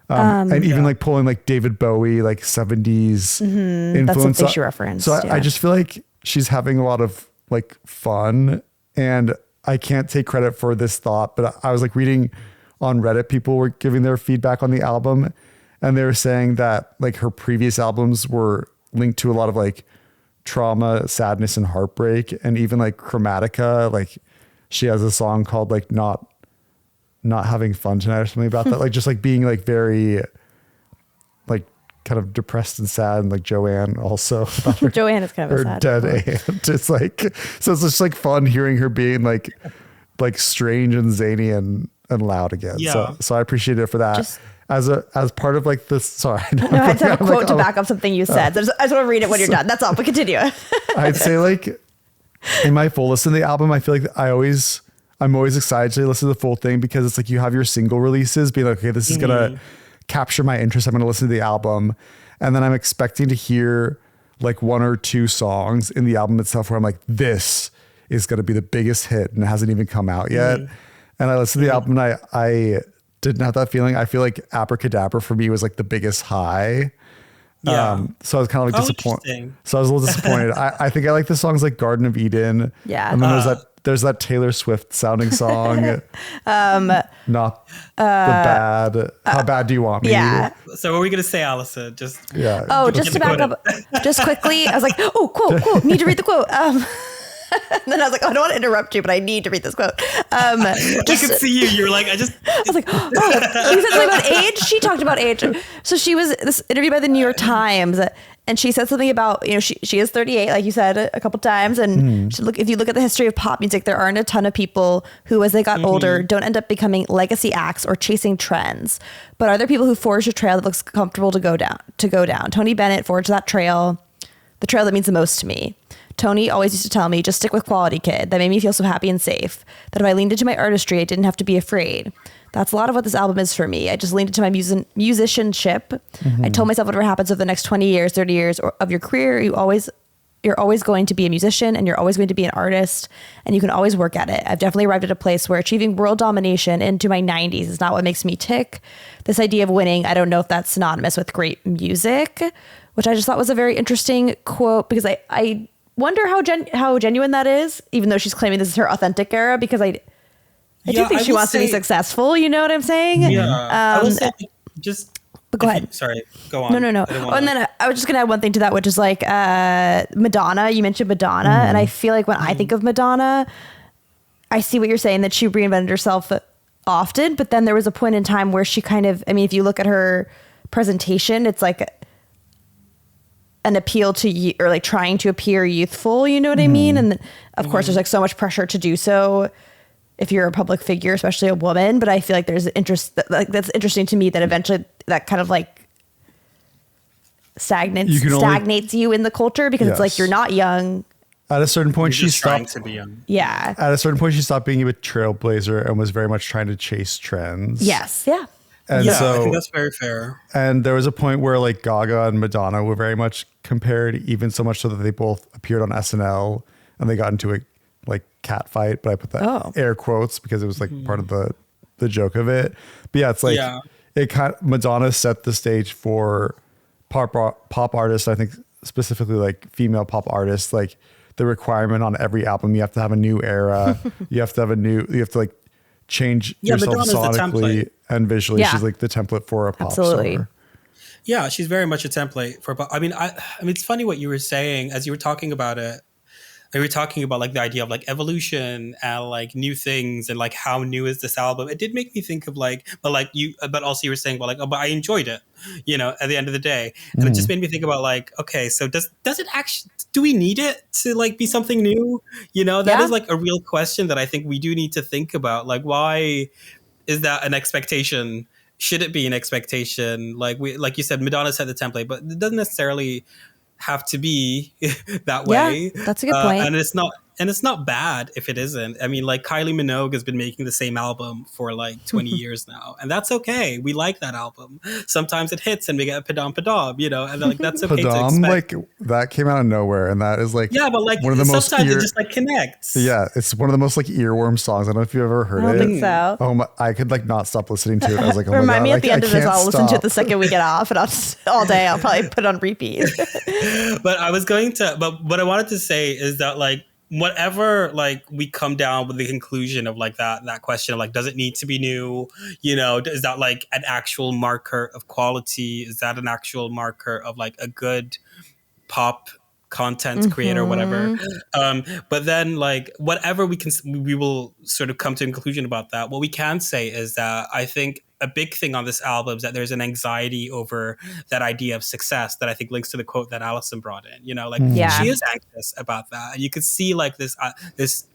And even like pulling like David Bowie, like 70s influence. That's something she referenced. So I just feel like she's having a lot of like fun, and I can't take credit for this thought, but I was like reading on Reddit, people were giving their feedback on the album, and they were saying that like her previous albums were linked to a lot of like trauma, sadness, and heartbreak. And even like Chromatica, like she has a song called like not having fun tonight or something about that. Like just like being like very like kind of depressed and sad, and like Joanne also. Joanne is kind of her a sad dead aunt. It's like, so it's just like fun hearing her being like strange and zany and loud again. So I appreciate it for that. As part of like this. Sorry. No, I just have a quote to back up something you said. So I just want to read it when you're done. That's all, but continue. I'd say like in my full listen to the album, I feel like I'm always excited to listen to the full thing, because it's like you have your single releases being like, okay, this is going to capture my interest. I'm going to listen to the album. And then I'm expecting to hear like one or two songs in the album itself where I'm like, this is going to be the biggest hit, and it hasn't even come out yet. And I listened to the album, and I didn't have that feeling. I feel like Abracadabra for me was like the biggest high. So I was kind of like disappointed. So I was a little disappointed. I think I like the songs like Garden of Eden. Yeah. And then there's that Taylor Swift sounding song. Not the bad. How bad do you want me? Yeah. So what were we going to say, Allison? Just to back up just quickly. I was like, quote, need to read the quote. And then I was like, I don't want to interrupt you, but I need to read this quote. I could see you. You were like, I was like, you said something about age. She talked about age. So she was this interviewed by the New York Times, and she said something about, you know, she is 38, like you said a couple times. And if you look at the history of pop music, there aren't a ton of people who, as they got older, don't end up becoming legacy acts or chasing trends. But are there people who forged a trail that looks comfortable to go down? Tony Bennett forged that trail, the trail that means the most to me. Tony always used to tell me, just stick with quality, kid. That made me feel so happy and safe. That if I leaned into my artistry, I didn't have to be afraid. That's a lot of what this album is for me. I just leaned into my musicianship. I told myself whatever happens over the next 20 years, 30 years of your career, you're always going to be a musician, and you're always going to be an artist, and you can always work at it. I've definitely arrived at a place where achieving world domination into my 90s is not what makes me tick. This idea of winning, I don't know if that's synonymous with great music, which I just thought was a very interesting quote, because I wonder how genuine that is, even though she's claiming this is her authentic era, because I do think she wants to be successful. You know what I'm saying? Yeah. I will say, just But go ahead. Sorry, go on. No. And then I was just gonna add one thing to that, which is like Madonna. You mentioned Madonna, and I feel like when I think of Madonna, I see what you're saying, that she reinvented herself often, but then there was a point in time where she kind of, I mean, if you look at her presentation, it's like an appeal to or like trying to appear youthful, you know what I mean? And of course there's like so much pressure to do so if you're a public figure, especially a woman, but I feel like there's interest, like that's interesting to me, that eventually that kind of like stagnates you in the culture, because it's like you're not young. At a certain point, she trying stopped to be young. Yeah. At a certain point, she stopped being a trailblazer and was very much trying to chase trends. Yes. Yeah. And Yeah, so, I think that's very fair. And there was a point where like Gaga and Madonna were very much compared, even so much so that they both appeared on SNL and they got into a like cat fight. But I put that air quotes because it was like part of the joke of it. But yeah, it's like it kind of, Madonna set the stage for pop artists. I think specifically like female pop artists, like the requirement on every album, you have to have a new era. you have to like change yourself sonically and visually. She's like the template for a pop star. Yeah, she's very much a template for. I mean, it's funny what you were saying as you were talking about it. We were talking about like the idea of like evolution and like new things and like how new is this album. It did make me think of like, but also you were saying, well, like, oh, but I enjoyed it, you know, at the end of the day. And it just made me think about like, okay, so does it actually, do we need it to like be something new? You know, that is like a real question that I think we do need to think about. Like, why is that an expectation? Should it be an expectation? Like you said, Madonna set the template, but it doesn't necessarily have to be that way. Yeah, that's a good point. And it's not bad if it isn't. I mean, like Kylie Minogue has been making the same album for like 20 years now, and that's okay. We like that album. Sometimes it hits and we get padam padam, you know, and like that's okay to expect. Like that came out of nowhere, and that is like but like one of the sometimes it just like connects. Yeah, it's one of the most like earworm songs. I don't know if you've ever heard it. I don't think so. Oh my, I could like not stop listening to it. I was like, oh remind my God, me at the end of this. I'll listen to it stop. the second we get off, and I'll just all day I'll probably put it on repeat. But what I wanted to say is that like, whatever, like we come down with the conclusion of like that question of like, does it need to be new? You know, is that like an actual marker of quality? Is that an actual marker of like a good pop content creator, whatever? But then like whatever we will sort of come to a conclusion about that. What we can say is that I think a big thing on this album is that there's an anxiety over that idea of success that I think links to the quote that Allison brought in. You know, like she is anxious about that. And you could see like this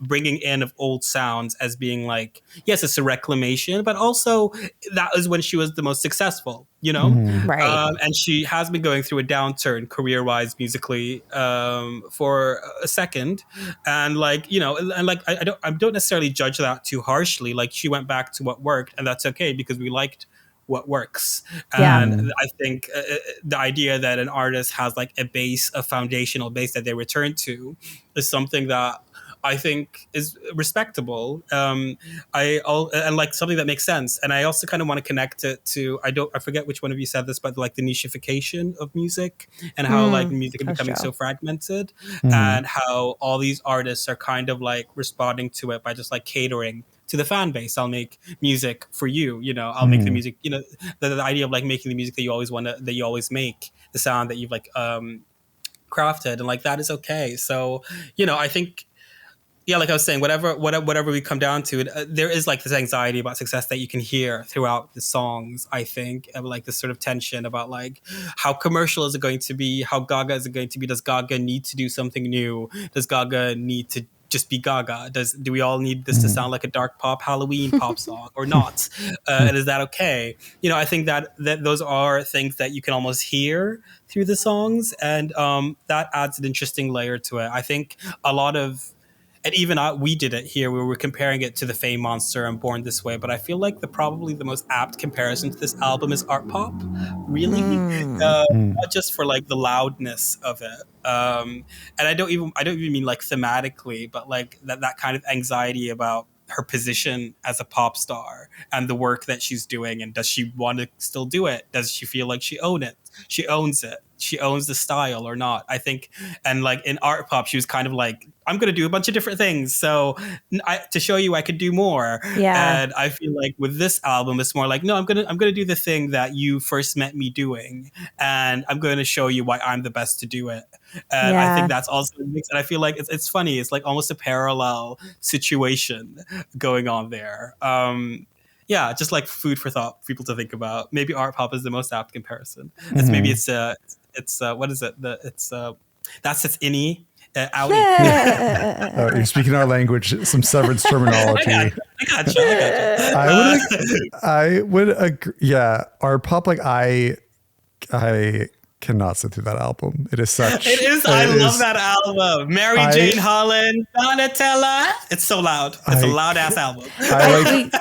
bringing in of old sounds as being like, yes, it's a reclamation, but also that was when she was the most successful, you know? Right. And she has been going through a downturn career-wise musically for a second. And like, you know, and like I don't necessarily judge that too harshly. Like she went back to what worked, and that's okay because we liked what works. And I think the idea that an artist has like a foundational base that they return to is something that I think is respectable. And like something that makes sense. And I also kind of want to connect it to, I forget which one of you said this, but like the nichification of music and how like music is becoming so fragmented and how all these artists are kind of like responding to it by just like catering to the fan base. I'll make music for you, you know, I'll make the music, you know, the idea of like making the music that you always make, the sound that you've like crafted, and like that is okay. So, you know, I think, yeah, like I was saying, whatever we come down to, there is like this anxiety about success that you can hear throughout the songs, I think, and like this sort of tension about like how commercial is it going to be? How Gaga is it going to be? Does Gaga need to do something new? Does Gaga need to just be Gaga? Do we all need this to sound like a dark pop Halloween pop song or not? And is that okay? You know, I think that those are things that you can almost hear through the songs, and that adds an interesting layer to it. I think a lot of, and even we did it here. We were comparing it to the Fame Monster and Born This Way. But I feel like probably the most apt comparison to this album is art pop, really. Not just for like the loudness of it. And I don't even mean like thematically, but like that kind of anxiety about her position as a pop star and the work that she's doing. And does she want to still do it? Does she feel like she owns it? she owns the style or not. I think, and like in art pop, she was kind of like, I'm going to do a bunch of different things. So to show you I could do more. Yeah. And I feel like with this album, it's more like, no, I'm going to do the thing that you first met me doing. And I'm going to show you why I'm the best to do it. And I think that's also mixed. And I feel like it's funny. It's like almost a parallel situation going on there. Yeah, just like food for thought for people to think about. Maybe art pop is the most apt comparison. It's maybe it's what is it? That's its innie. Oh, you're speaking our language, some severance terminology. I got you. I would agree. Yeah, art pop. Like I cannot sit through that album. It is such. It is. I love that album. Mary Jane Holland, Donatella. It's so loud. It's a loud ass album.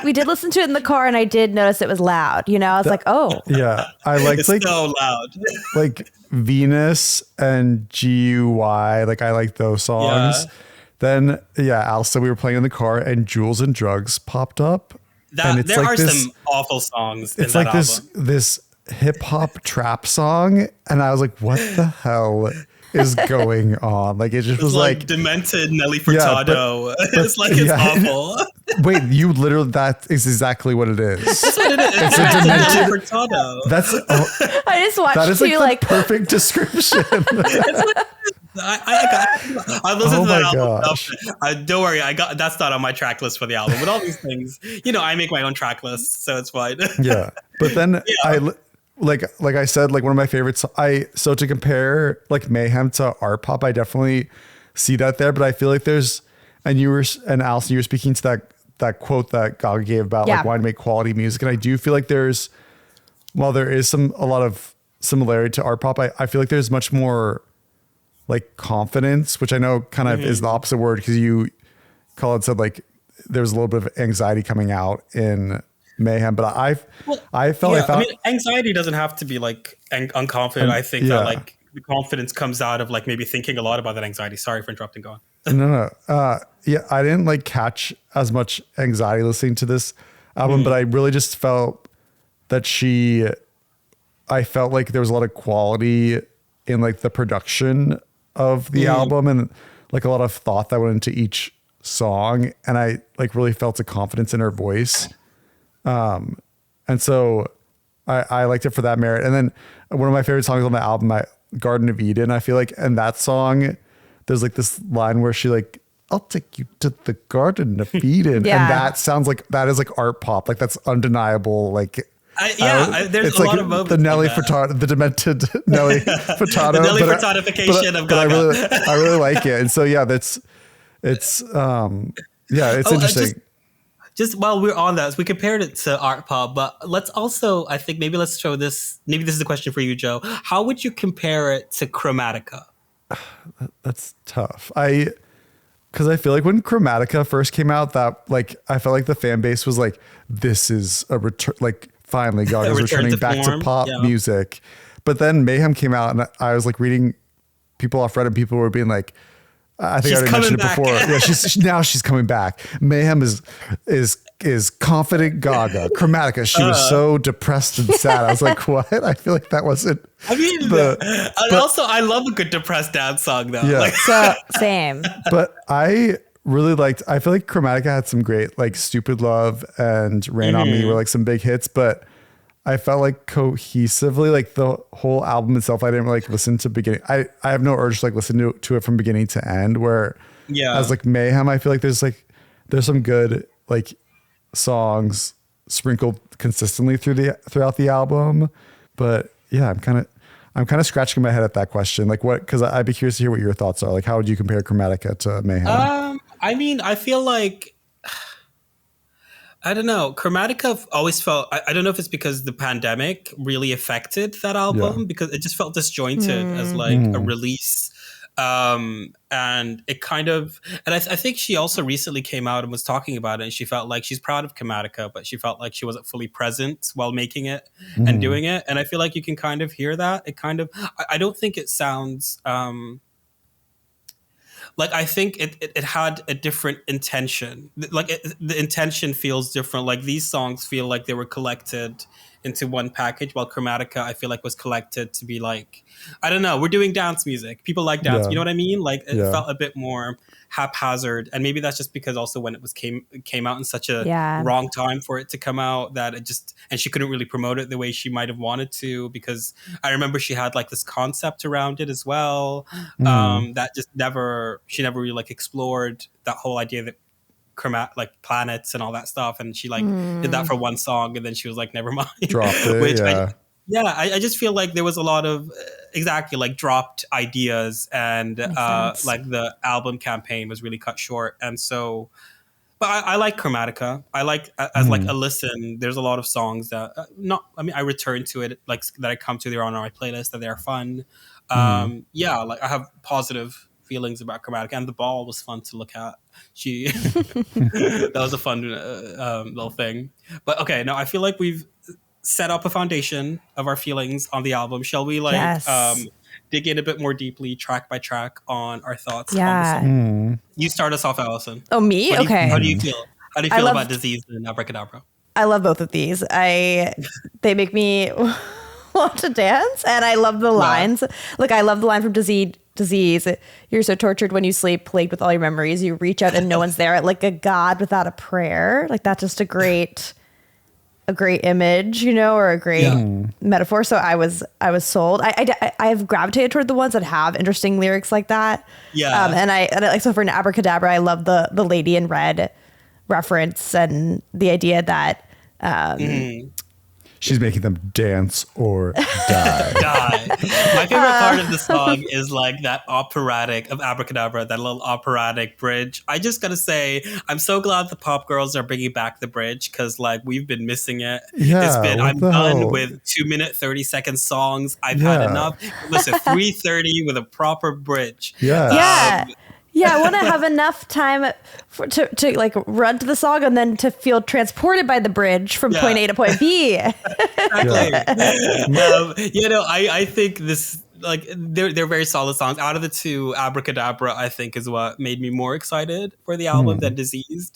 We did listen to it in the car, and I did notice it was loud. You know, I was like, oh, yeah. I liked it's like so loud. Like Venus and GUY. Like I like those songs. Yeah. Then Allison, we were playing in the car, and Jewels and Drugs popped up. And it's there like are this, some awful songs. It's in like that album. this hip hop trap song, and I was like, what the hell is going on? Like it just was like demented Nelly Furtado. It's like it's awful. Wait, you literally, that is exactly what it is. That's what it is. It's a demented Nelly Furtado. That's I just watched that is you like the perfect description. I listened to that album. Gosh. Don't worry, that's not on my track list for the album. But all these things, I make my own track list, so it's fine. Yeah, but then like I said, like one of my favorites. So to compare like Mayhem to art pop, I definitely see that there. But I feel like there's, and Allison, you were speaking to that quote that Gaga gave about like wanting to make quality music, and I do feel like while there is a lot of similarity to art pop, I feel like there's much more like confidence, which I know kind of is the opposite word, because Khalid said like there's a little bit of anxiety coming out in Mayhem, but I felt I mean, anxiety doesn't have to be like unconfident. I think that like the confidence comes out of like maybe thinking a lot about that anxiety. Sorry for interrupting. Go on. No. I didn't like catch as much anxiety listening to this album, but I really just felt that I felt like there was a lot of quality in like the production of the album, and like a lot of thought that went into each song. And I like really felt a confidence in her voice. And so I liked it for that merit. And then one of my favorite songs on the album, Garden of Eden, I feel like, and that song, there's like this line where she like, I'll take you to the Garden of Eden. And that sounds like, that is like art pop. Like that's undeniable. Like, there's it's a like lot of moments. The Nelly Furtado, the demented Nelly Furtado. The Nelly Furtadification of Gaga. I really like it. And so, it's interesting. Just while we're on that, we compared it to art pop, but let's also, I think let's show this. Maybe this is a question for you, Joe. How would you compare it to Chromatica? That's tough. Because I feel like when Chromatica first came out, that like I felt like the fan base was like, this is a return, like finally Gaga's returning back to pop music. But then Mayhem came out, and I was like reading people off Reddit, people were being like, I think I already mentioned it before. Yeah, she's coming back. Mayhem is confident Gaga. Chromatica, she was so depressed and sad. I was like, what? I feel like that wasn't. I mean, also I love a good depressed dance song though. Yeah. So same. But I really I feel like Chromatica had some great like Stupid Love and Rain on Me were like some big hits, but I felt like cohesively, like the whole album itself, I didn't like listen to beginning. I have no urge to like listen to it from beginning to end, where as like Mayhem, I feel like there's some good like songs sprinkled consistently throughout the album. But yeah, I'm kind of scratching my head at that question. Like because I'd be curious to hear what your thoughts are. Like, how would you compare Chromatica to Mayhem? I mean, I feel like, I don't know. Chromatica always felt, I don't know if it's because the pandemic really affected that album, because it just felt disjointed as like a release. And it kind of, and I think she also recently came out and was talking about it, and she felt like she's proud of Chromatica, but she felt like she wasn't fully present while making it and doing it. And I feel like you can kind of hear that. It kind of, I don't think it sounds, like I think it had a different intention. Like the intention feels different. Like these songs feel like they were collected into one package, while Chromatica I feel like was collected to be like, I don't know, we're doing dance music. People like dance. Yeah. You know what I mean? Like it Yeah. felt a bit more haphazard, and maybe that's just because also when it was came out in such a Yeah. wrong time for it to come out, that it just, and she couldn't really promote it the way she might have wanted to, because I remember she had like this concept around it as well, that just she never really like explored that whole idea that like planets and all that stuff, and she like did that for one song and then she was like, never mind. Dropped it. Which Yeah. I just feel like there was a lot of exactly like dropped ideas, and like the album campaign was really cut short. And so, but I like Chromatica. I like as like a listen. There's a lot of songs that I return to it, like that I come to. They're on my playlist, that they're fun. Yeah, like I have positive feelings about Chromatica, and the ball was fun to look at. That was a fun little thing. But okay, now I feel like we've set up a foundation of our feelings on the album. Shall we like dig in a bit more deeply, track by track, on our thoughts on the song? You start us off, Allison. Oh, me? Okay. How do you feel? How do you feel about Disease and Abracadabra? I love both of these. They make me want to dance, and I love the lines. Like, I love the line from Disease. You're so tortured when you sleep, plagued with all your memories. You reach out and no one's there. Like a god without a prayer. Like, that's just a great image, you know, or a great metaphor. So I was sold. I have gravitated toward the ones that have interesting lyrics like that. Yeah. And I like, so for an Abracadabra, I love the lady in red reference, and the idea that she's making them dance or die. My favorite part of the song is like that operatic of Abracadabra, that little operatic bridge. I just gotta say, I'm so glad the pop girls are bringing back the bridge, because like we've been missing it. Yeah, I'm done with 2-minute 30-second songs. I've had enough. Listen, 3:30 with a proper bridge. Yeah. Yeah, I want to have enough time to like run to the song and then to feel transported by the bridge from point A to point B. Exactly. I think this, like, they're very solid songs. Out of the two, Abracadabra, I think, is what made me more excited for the album than Disease.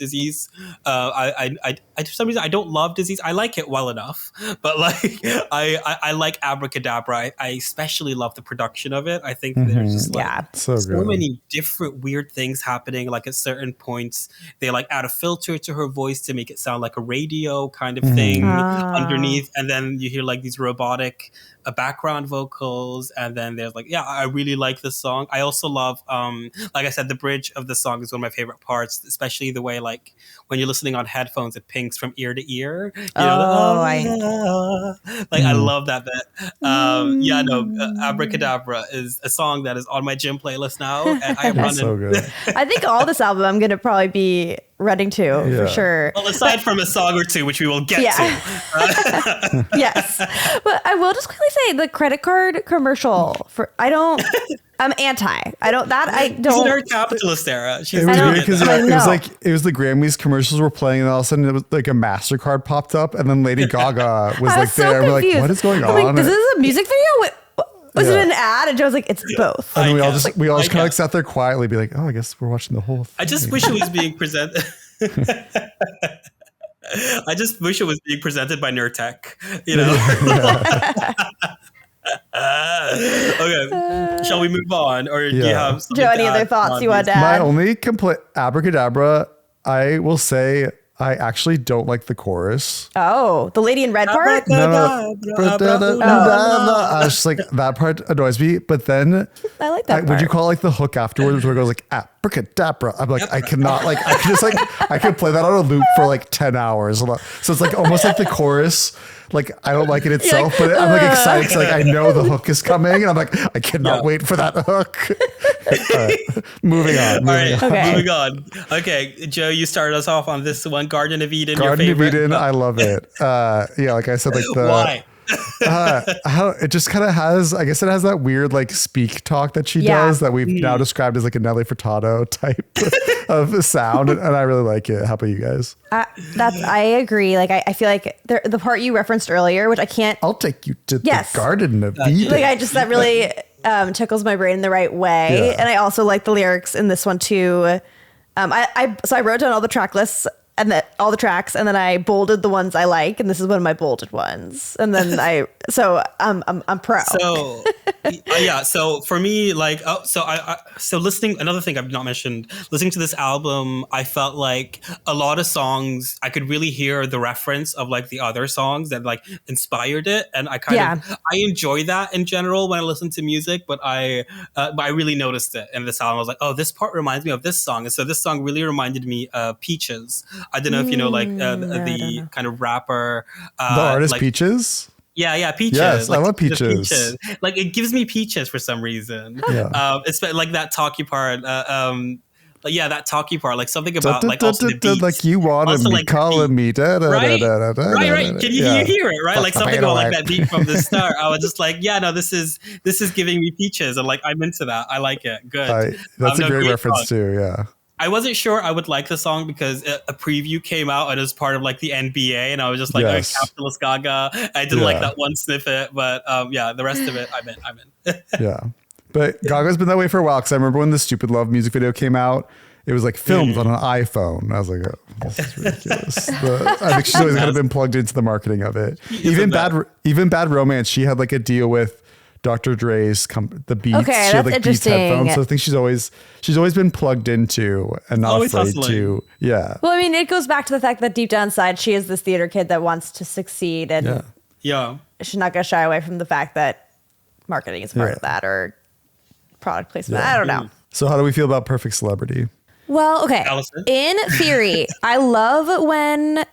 I for some reason, I don't love Disease. I like it well enough, but like I like Abracadabra. I especially love the production of it. I think there's just like so many different weird things happening. Like at certain points, they like add a filter to her voice to make it sound like a radio kind of thing underneath, and then you hear like these robotic background vocals, and then there's like, I really like this song. I also love, like I said, the bridge of the song is one of my favorite parts, especially the way like when you're listening on headphones, it pings from ear to ear. I love that bit. Abracadabra is a song that is on my gym playlist now, and I am running. So good. I think all this album I'm gonna probably be running to for sure. Well, aside from a song or two, which we will get to. Yes, but I will just quickly say the credit card commercial I'm anti. I don't. She's in her capitalist era. It was weird because it was the Grammys commercials were playing, and all of a sudden it was like a MasterCard popped up, and then Lady Gaga was like there. We're like, what is going on? Like, this is a music video. Was it an ad? And Joe was like, it's both. And we all just kind of like sat there quietly, be like, oh, I guess we're watching the whole thing. I just wish it was being presented. I just wish it was being presented by Nurtec, you know? Okay, shall we move on, or do you have Joe, any other thoughts you want to add? My only Abracadabra, I will say, I actually don't like the chorus. Oh, the lady in red part? No. I was just like, that part annoys me. But then I like that part. Would you call it like the hook afterwards where it goes like Abracadabra? I'm like, I cannot, like, I can just like, I can play that on a loop for like 10 hours. So it's like almost like the chorus. Like, I don't like it itself, but I'm like excited because like I know the hook is coming, and I'm like, I cannot wait for that hook. All right, moving on. Okay, Joe, you started us off on this one, Garden of Eden. Garden your favorite. of Eden, I love it. Like I said, like why? It just kind of has, I guess it has that weird like speak talk that she does that we've now described as like a Nelly Furtado type of sound, and I really like it. How about you guys? I agree. Like I feel like the part you referenced earlier, which I can't. I'll take you to the Garden of Eden. Like that really tickles my brain in the right way, and I also like the lyrics in this one too. I wrote down all the track lists. and all the tracks, and then I bolded the ones I like, and this is one of my bolded ones. And then I'm pro. So yeah, so for me, like, so listening, another thing I've not mentioned, listening to this album, I felt like a lot of songs I could really hear the reference of like the other songs that like inspired it, and I I enjoy that in general when I listen to music, but I really noticed it in this album. I was like, oh, this part reminds me of this song, and so this song really reminded me of Peaches. I don't know if you know, like the kind of rapper, the artist, like, Peaches. Yeah, Peaches. Yes, like, I love Peaches. Like, it gives me Peaches for some reason. Yeah. It's like that talky part. That talky part. Like something about like also the beats. Like you want to be calling me. Right. Can you hear it? Right. Like something about like that beat from the start. I was just like, yeah, no, this is giving me Peaches, and like I'm into that. I like it. Good. That's a great reference too. Yeah. I wasn't sure I would like the song because a preview came out and it was part of like the NBA, and I was just like, yes. Oh, capitalist Gaga. I didn't like that one snippet, but the rest of it, I'm in. Yeah, but Gaga's been that way for a while, because I remember when the Stupid Love music video came out, it was like filmed on an iPhone. I was like, oh, this is ridiculous. I think she's always kind of been plugged into the marketing of it. Even Bad Romance, she had like a deal with Dr. Dre's the Beats. Okay, she had like Beats interesting. headphones. So I think she's always been plugged into and not always afraid hustling. to. Yeah. Well, I mean, it goes back to the fact that deep down inside, she is this theater kid that wants to succeed, and she's not going to shy away from the fact that marketing is part of that, or product placement. I don't know. So how do we feel about Perfect Celebrity? Well, okay. Allison? In theory, I love when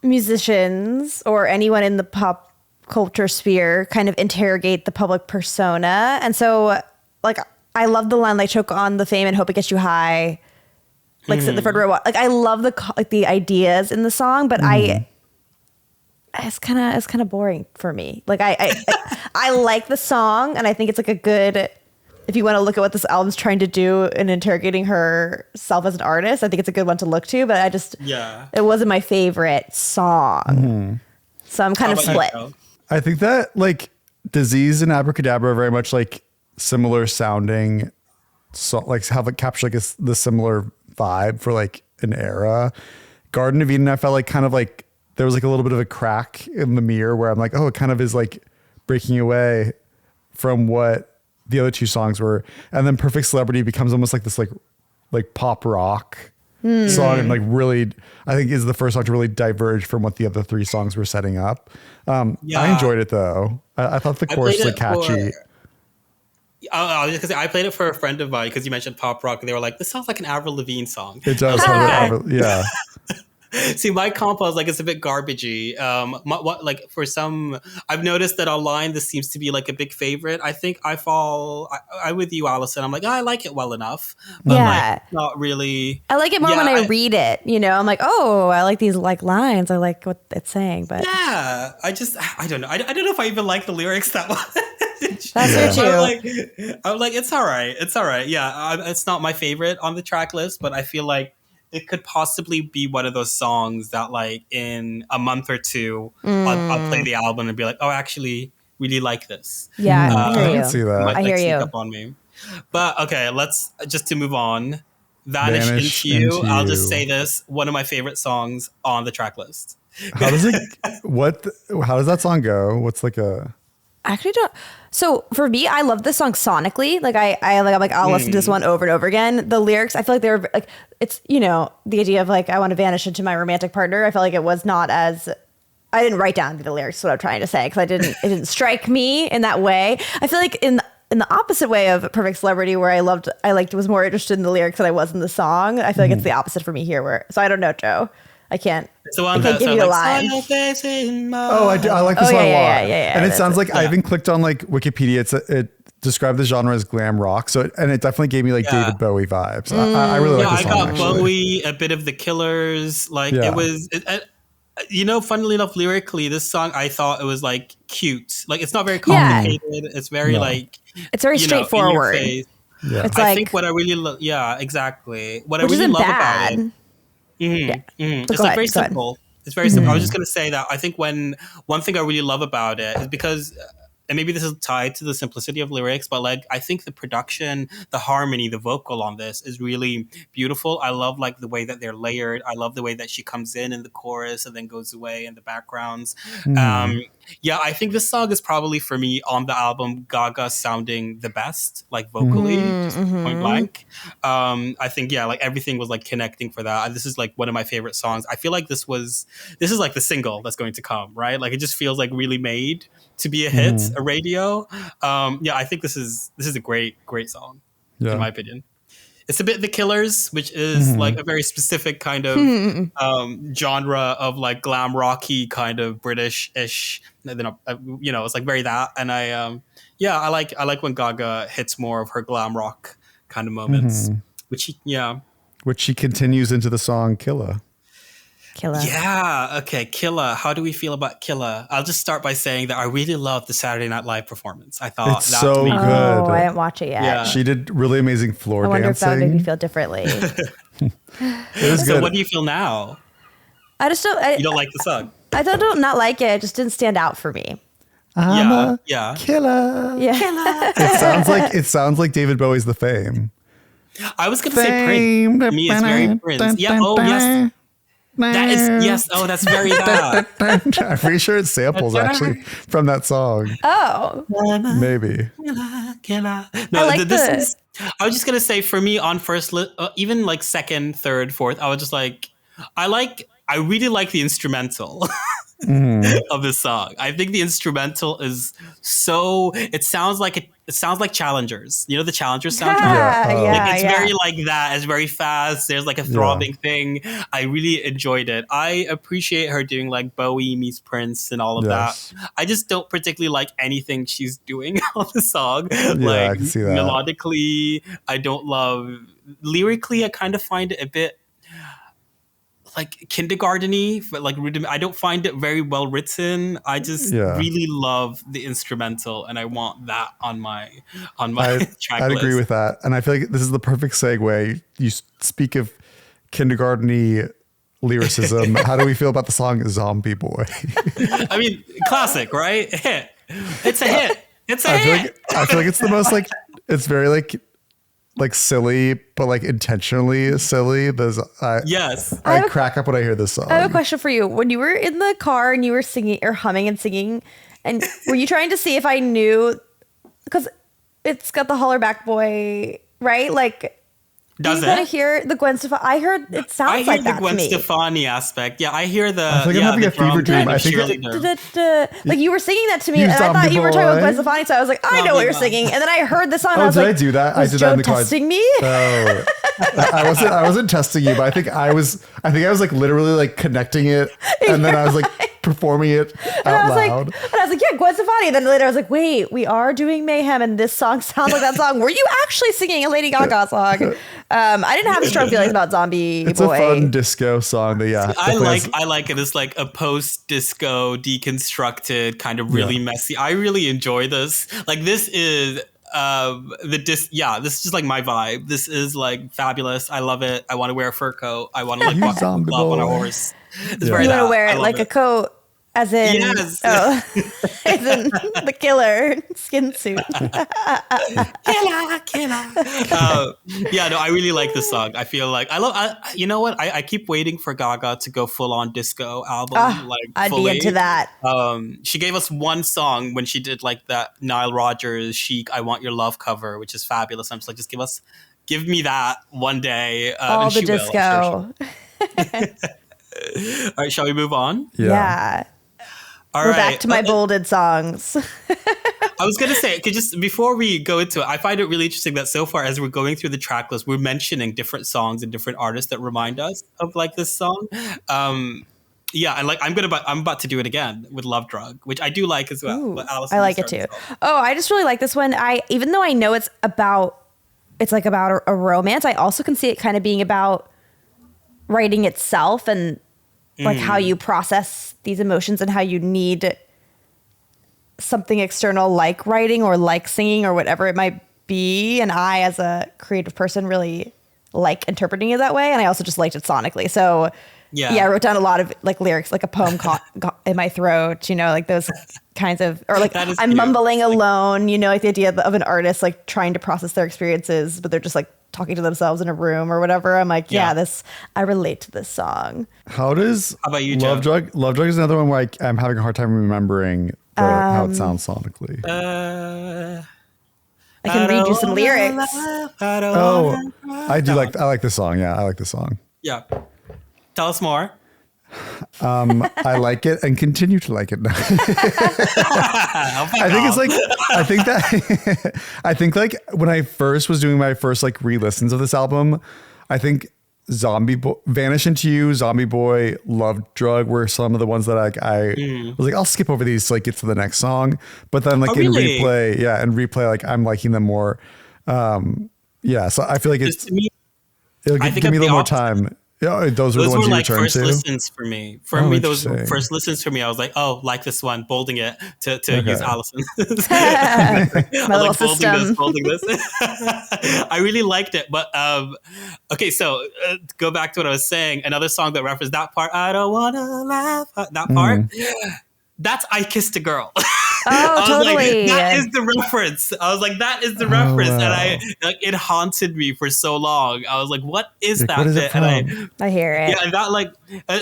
musicians or anyone in the pop culture sphere kind of interrogate the public persona. And so, like, I love the line, like, choke on the fame and hope it gets you high. Like, sit in the front row. Like, I love the ideas in the song, but it's kind of boring for me. Like, I like the song, and I think it's like a good, if you want to look at what this album's trying to do in interrogating herself as an artist, I think it's a good one to look to, but it wasn't my favorite song. So I'm kind of split. I think that like Disease and Abracadabra are very much like similar sounding, so like have like capture like the similar vibe for like an era. Garden of Eden, I felt like kind of like there was like a little bit of a crack in the mirror where I'm like, oh, it kind of is like breaking away from what the other two songs were. And then Perfect Celebrity becomes almost like this like pop rock song, and like really, I think is the first song to really diverge from what the other three songs were setting up. I enjoyed it though. I thought the chorus was like catchy. I was just gonna say, I played it for a friend of mine because you mentioned pop rock, and they were like, "This sounds like an Avril Lavigne song." It does. Yeah. See, my compo is like, it's a bit garbagey. Like for some, I've noticed that online this seems to be like a big favorite. I think I with you, Allison. I'm like, oh, I like it well enough, but like, not really. I like it more when I read it. You know, I'm like, oh, I like these like lines. I like what it's saying. But yeah, I don't know. I don't know if I even like the lyrics that much. That's true. I'm like, it's all right. It's all right. Yeah, it's not my favorite on the track list, but I feel like it could possibly be one of those songs that like in a month or two, I'll play the album and be like, oh, I actually really like this. Yeah, I can see that. Might, I hear sneak you. up on me. But okay, let's just to move on. Vanish into you. I'll just say this: one of my favorite songs on the track list. How does that song go? What's like a? I actually don't. So for me, I love this song sonically. Like I'm like, I'll listen to this one over and over again. The lyrics, I feel like they're like, it's, you know, the idea of like, I want to vanish into my romantic partner. I felt like it was not as, I didn't write down the lyrics, is what I'm trying to say. Cause it didn't strike me in that way. I feel like in the opposite way of Perfect Celebrity, where I was more interested in the lyrics than I was in the song. I feel like it's the opposite for me here, so I don't know, Joe. I can't give you a line. Oh, I do. I like this song a lot. Yeah, and it sounds like I even clicked on like Wikipedia. It described the genre as glam rock. So it definitely gave me like David Bowie vibes. I really like this song. I got Bowie, a bit of the Killers. Like it was, funnily enough, lyrically, this song, I thought it was like cute. Like it's not very complicated. It's very it's very straightforward. It's like, I think what I really love. Yeah, exactly. What I really love about it. It's like very simple. It's very simple. I was just going to say that I think one thing I really love about it is because and maybe this is tied to the simplicity of lyrics, but like I think the production, the harmony, the vocal on this is really beautiful. I love like the way that they're layered. I love the way that she comes in the chorus and then goes away in the backgrounds. Yeah, I think this song is probably for me on the album Gaga sounding the best, like vocally, just point blank. I think like everything was like connecting for that. This is like one of my favorite songs. I feel like this is like the single that's going to come, right? Like it just feels like really made to be a hit, a radio. I think this is a great song, in my opinion. It's a bit The Killers, which is like a very specific kind of genre of like glam rocky kind of British-ish. It's like very that. And I like when Gaga hits more of her glam rock kind of moments, which she continues into the song Killa. Killa. Yeah. Okay. Killa. How do we feel about Killa? I'll just start by saying that I really loved the Saturday Night Live performance. I thought it's so good. Oh, I didn't watch it yet. Yeah. She did really amazing floor dancing. I wonder if that would make me feel differently. It was So good. what do you feel now? I just don't. You don't like the song? I don't not like it. It just didn't stand out for me. I'm Yeah. a killer. Yeah. It sounds like David Bowie's The Fame. I was gonna say Prince. To me, it's very Prince. Yeah. Oh yes. That is yes. Oh, that's very that. I'm pretty sure it's samples actually from that song. Oh, Maybe. Killer. No, I like this this. I was just gonna say for me on first, even like second, third, fourth, I was just like, I really like the instrumental of this song. I think the instrumental is so. It sounds like Challengers. You know the Challengers soundtrack. It's very like that. It's very fast. There's like a throbbing thing. I really enjoyed it. I appreciate her doing like Bowie meets Prince and all of that. I just don't particularly like anything she's doing on the song. I can see that. Melodically, I don't love. Lyrically, I kind of find it a bit like kindergarten-y, but like I don't find it very well written. I just really love the instrumental, and I want that on my track I'd list. agree with that, and I feel like this is the perfect segue. You speak of kindergarten-y lyricism. How do we feel about the song "Zombie Boy"? I mean, classic, right? Hit. It's a hit. It's a hit. I feel like it's the most like it's very like silly, but like intentionally silly. I crack up when I hear this song. I have a question for you. When you were in the car and you were singing or humming and singing, and were you trying to see if I knew? Because it's got the Hollerback Boy, right? Like, does it? You hear the Gwen Stefani? I heard it sounds like that to me. I hear the Gwen Stefani aspect. Yeah, I hear the. I think I'm having a fever dream. I think like you were singing that to me, and I thought you were talking about Gwen Stefani, so I was like, I know what you're singing, and then I heard the song. And I was like, did I do that? I did Joe that in the car. testing me? Oh, I wasn't testing you, but I think I was like literally like connecting it, and then I was like performing it out loud. And I was like, yeah, Gwen Stefani. And then later I was like, wait, we are doing Mayhem, and this song sounds like that song. Were you actually singing a Lady Gaga song? I didn't have strong feelings about Zombie Boy. It's a fun disco song, but yeah. I like it. It's like a post-disco, deconstructed, kind of really messy. I really enjoy this. Like this is this is just like my vibe. This is like fabulous. I love it. I want to wear a fur coat. I want to like walk up on a horse. It's very you want to wear it like a coat. As in, as in the killer skin suit. Killer. I really like this song. I feel like you know what? I keep waiting for Gaga to go full on disco album. I'd be into that. She gave us one song when she did like that Nile Rodgers Chic "I Want Your Love" cover, which is fabulous. I'm just like, give me that one day. All the disco. All right, shall we move on? Yeah. We're back to my bolded songs. I was going to say, just before we go into it, I find it really interesting that so far as we're going through the track list, we're mentioning different songs and different artists that remind us of like this song. And like I'm about to do it again with Love Drug, which I do like as well. Ooh, but Allison, I like it too. Oh, I just really like this one. Even though I know it's about a romance, I also can see it kind of being about writing itself and like how you process these emotions and how you need something external like writing or like singing or whatever it might be. And I, as a creative person, really like interpreting it that way. And I also just liked it sonically. So Yeah, I wrote down a lot of like lyrics, like a poem caught in my throat, you know, like those kinds of, or like I'm cute. mumbling alone, you know, like the idea of an artist like trying to process their experiences, but they're just like talking to themselves in a room or whatever. I'm like, I relate to this song. How about you, Love Joe? Drug? Love Drug is another one where I'm having a hard time remembering how it sounds sonically. I can read you some lyrics. I like the song. Yeah, I like the song. Yeah. Tell us more. I like it and continue to like it now. I think like when I first was doing my first like re-listens of this album, I think Vanish Into You, Zombie Boy, Love Drug were some of the ones that I was like, I'll skip over these to like get to the next song. But then like replay, like I'm liking them more. So I feel like it'll give me a little more time. Yeah, those were the ones you like returned first to? listens for me. Those were first listens for me. I was like, oh, like this one, bolding it to use Allison. My little system. Bolding this. I really liked it. But okay, so go back to what I was saying. Another song that referenced that part, I don't want to laugh, that part. That's I Kissed a Girl. Oh, totally. Like, that is the reference. I was like, that is the reference. Wow. And it haunted me for so long. I was like, what is that what is bit? It from? And I hear it. Yeah, and that like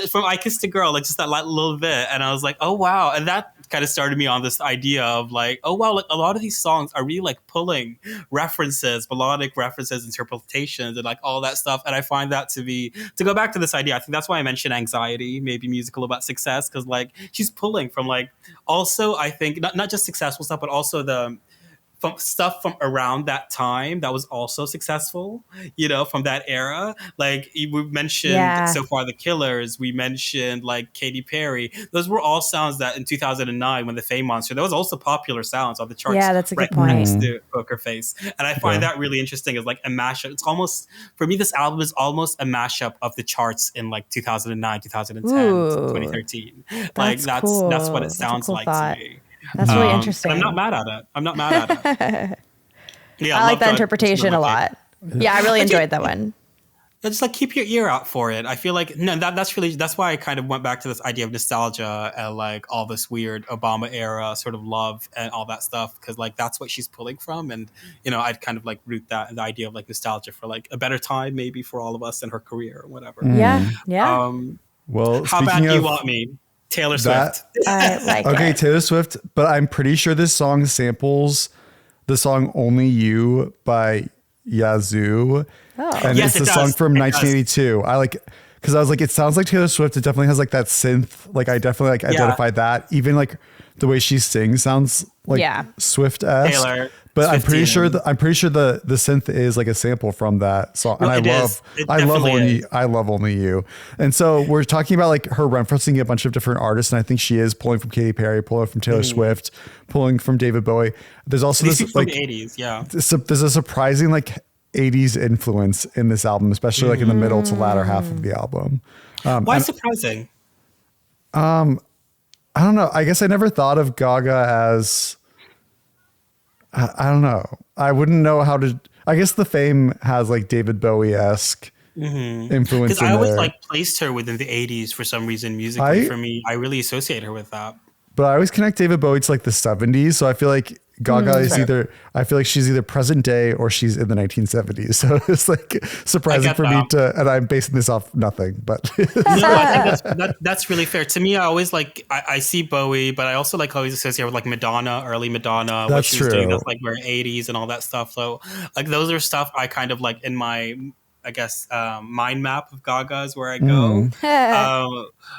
from I Kissed a Girl, like just that little bit. And I was like, oh wow. And that kind of started me on this idea of like, oh wow, like a lot of these songs are really like pulling references, melodic references, interpretations, and like all that stuff. And I find that to go back to this idea, I think that's why I mentioned Anxiety, maybe musical about success, because like she's pulling from like also I think not just successful stuff, but also the stuff from around that time that was also successful, you know, from that era. Like we mentioned so far The Killers, we mentioned like Katy Perry. Those were all sounds that in 2009 when the Fame Monster, that was also popular sounds on the charts. Yeah, that's a good point. Next to Poker Face. And I find that really interesting as like a mashup. It's almost, for me, this album is almost a mashup of the charts in like 2009, 2010, 2013. Like that's what it sounds like to me. That's really interesting. I'm not mad at it. Yeah, I like that interpretation a lot. Yeah, I really enjoyed that one. Just like keep your ear out for it. I feel like that's why I kind of went back to this idea of nostalgia and like all this weird Obama era sort of love and all that stuff, because like that's what she's pulling from, and you know I'd kind of like root that in the idea of like nostalgia for like a better time maybe for all of us in her career or whatever. Yeah. Well, how bad do you want me? Taylor Swift. I like it. Taylor Swift, but I'm pretty sure this song samples the song Only You by Yazoo. And yes, it's the song from 1982. I like, because I was like, it sounds like Taylor Swift. It definitely has like that synth. Like I definitely like identified that. Even like the way she sings sounds like Swift-esque. Taylor. But I'm pretty sure the synth is like a sample from that song. And I love Only You. And so we're talking about like her referencing a bunch of different artists, and I think she is pulling from Katy Perry, pulling from Taylor Swift, pulling from David Bowie. There's also this like 80s, there's a surprising like 80s influence in this album, especially like in the middle to latter half of the album. Why surprising? I don't know. I guess I never thought of Gaga as, I don't know. I wouldn't know how to. I guess the Fame has like David Bowie-esque influence. Because I always like placed her within the 80s for some reason musically. For me, I really associate her with that. But I always connect David Bowie to like the 70s. So I feel like Gaga is I feel like she's either present day or she's in the 1970s. So it's like surprising for me and I'm basing this off nothing, but. No, I think that's really fair. To me, I always like, I see Bowie, but I also like always associate with like Madonna, early Madonna, what she was doing. That's like very 80s and all that stuff. So like those are stuff I kind of like in my, I guess, mind map of Gaga is where I go.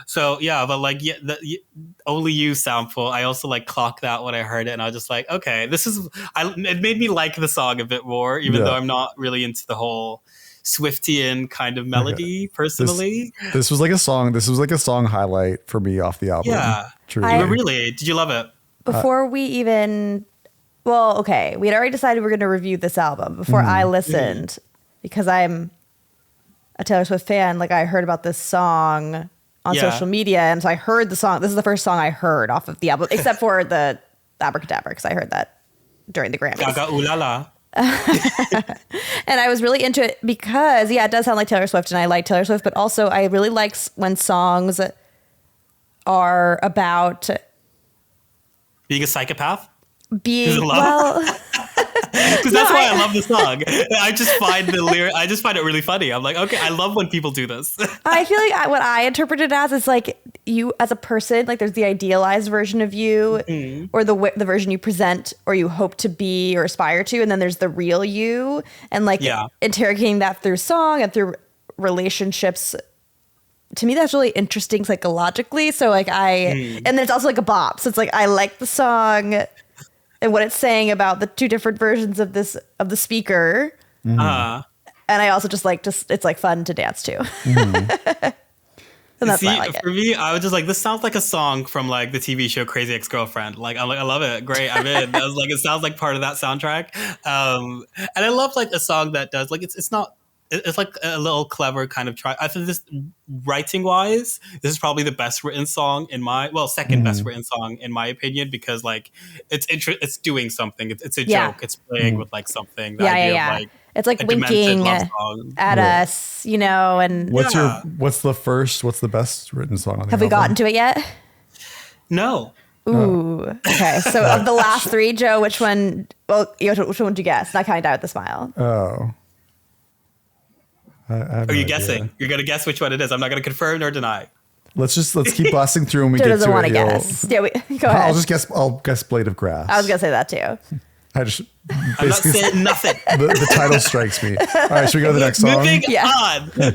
So yeah, but like the Only You sample, I also like clocked that when I heard it, and I was just like, okay, it made me like the song a bit more, even though I'm not really into the whole Swiftian kind of melody personally. This was like a song highlight for me off the album. Yeah, really? Did you love it? Before we even, we had already decided we were going to review this album before I listened. Because I'm a Taylor Swift fan, like I heard about this song on social media, and so I heard the song. This is the first song I heard off of the album, except for the Abracadabra, because I heard that during the Grammys. Gaga Ooh La La. And I was really into it because, yeah, it does sound like Taylor Swift, and I like Taylor Swift, but also I really like when songs are about Being a psychopath? being, love? well, Because that's why I love the song. I just find it really funny. I'm like, okay, I love when people do this. I feel like what I interpret it as is like you as a person, like there's the idealized version of you or the version you present or you hope to be or aspire to. And then there's the real you, and like interrogating that through song and through relationships. To me, that's really interesting psychologically. So like and then it's also like a bop. So it's like, I like the song and what it's saying about the two different versions of the speaker. And I also just it's like fun to dance to. And that's why I like it. For me, I was just like, this sounds like a song from like the TV show Crazy Ex-Girlfriend. Like, I love it. Great. I'm in. I was like, it sounds like part of that soundtrack. And I love like a song that does like, it's like a little clever kind of try. I think this writing wise, this is probably the best written song second best written song in my opinion, because like it's doing something. It's a joke. It's playing with like something. The idea of like it's like winking at us, you know. And what's the best written song on the Have we gotten to it yet? No. Ooh. Okay. So of the last three, Joe, which one? Well, which one would you guess? Not counting Die with the Smile. Oh. Are you guessing? You're gonna guess which one it is. I'm not gonna confirm nor deny. Let's keep blasting through when we Joe get doesn't to want it. to guess. Yeah, go ahead. I'll guess Blade of Grass. I was gonna say that too. I'm not saying nothing. The title strikes me. All right, should we go to the next song?